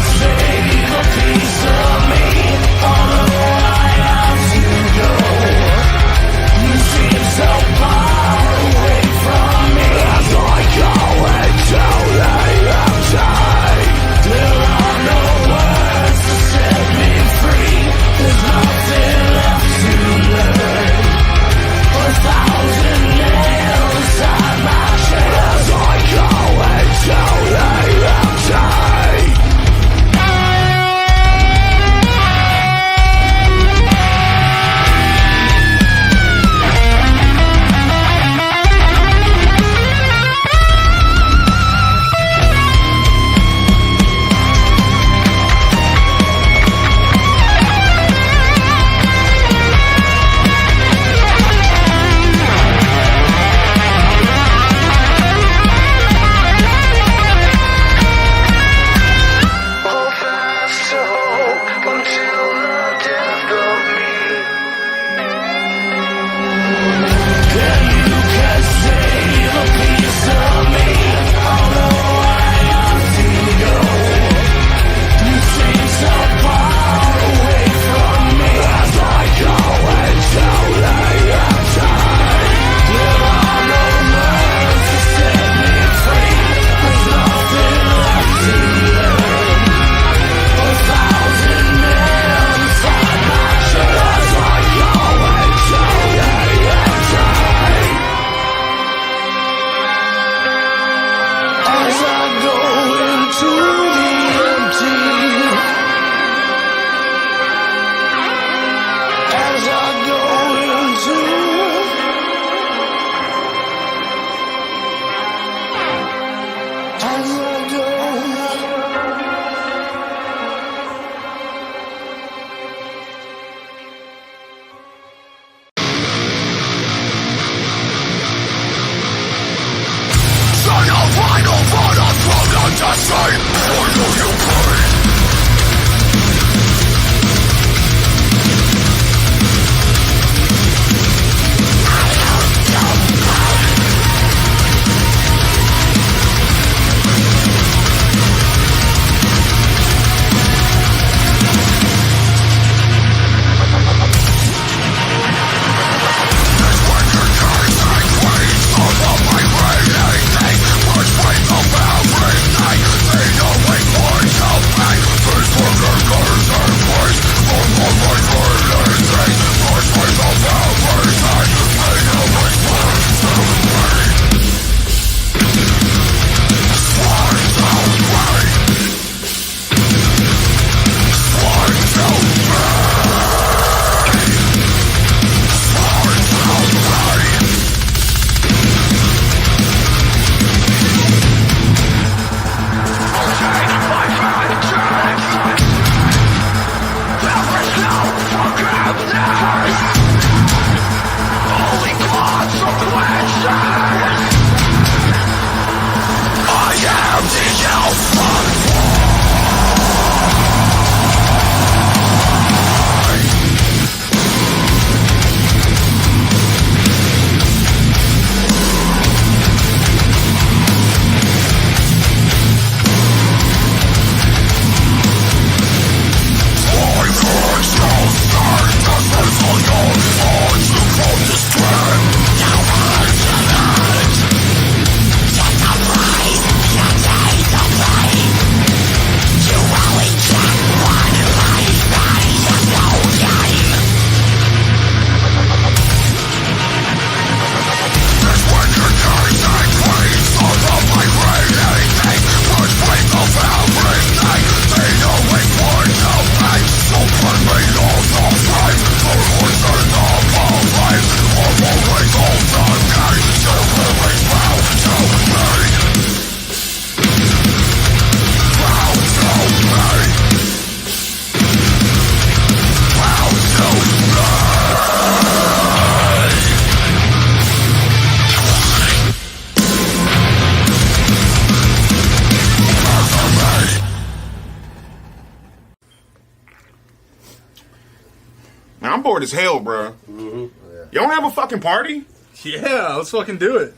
I'm bored as hell, bro. You don't have a fucking party? Yeah, let's fucking do it.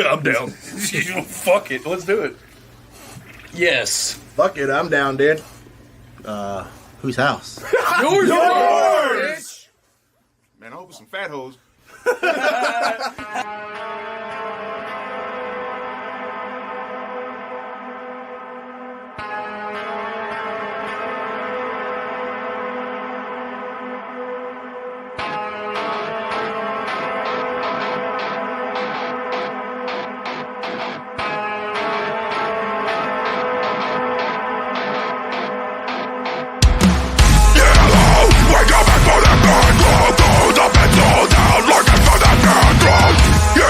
I'm down. Fuck it. Let's do it. Yes. Fuck it, I'm down, dude. Whose house? Yours! Man, I hope it's some fat hoes. Wake up and put it back, go up and go down like a thunder candle.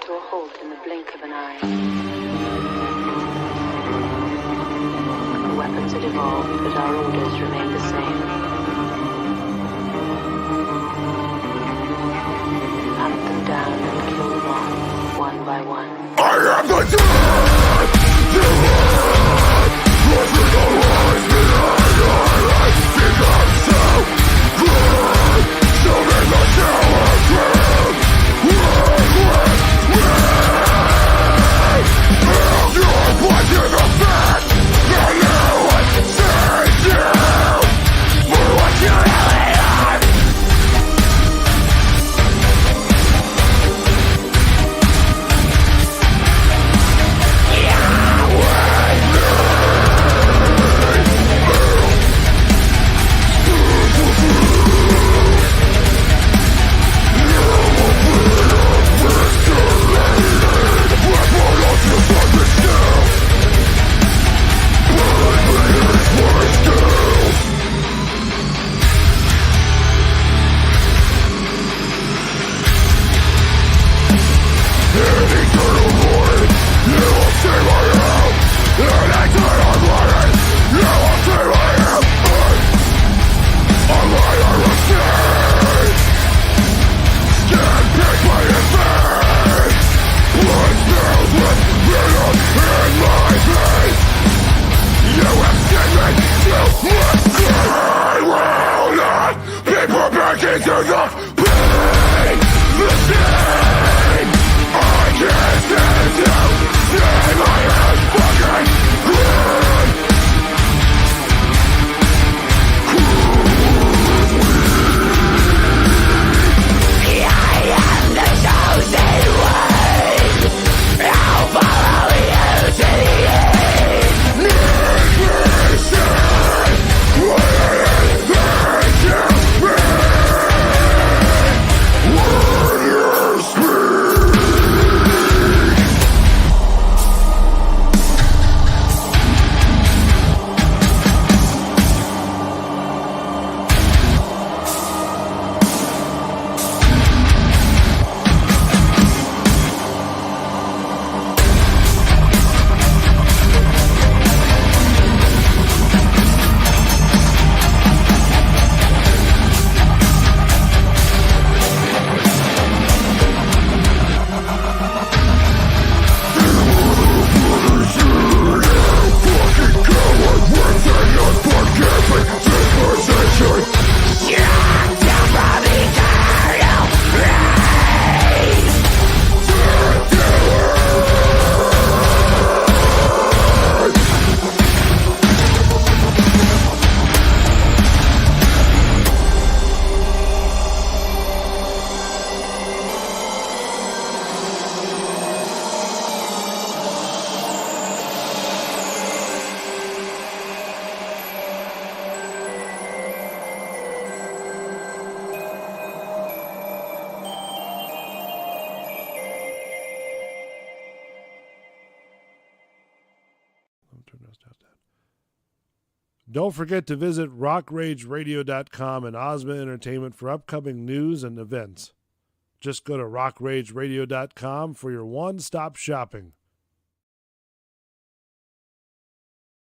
to a halt in the blink of an eye. Our weapons had evolved, but our orders remained the same. Hunt them down and kill them all, one by one. I am the dead! You live! Watching the lies behind our eyes become so good! So in the shower ground, work with me! Build your blood in the back, and you would save you for what you really are! Don't forget to visit rockrageradio.com and Osmond Entertainment for upcoming news and events. Just go to rockrageradio.com for your one-stop shopping.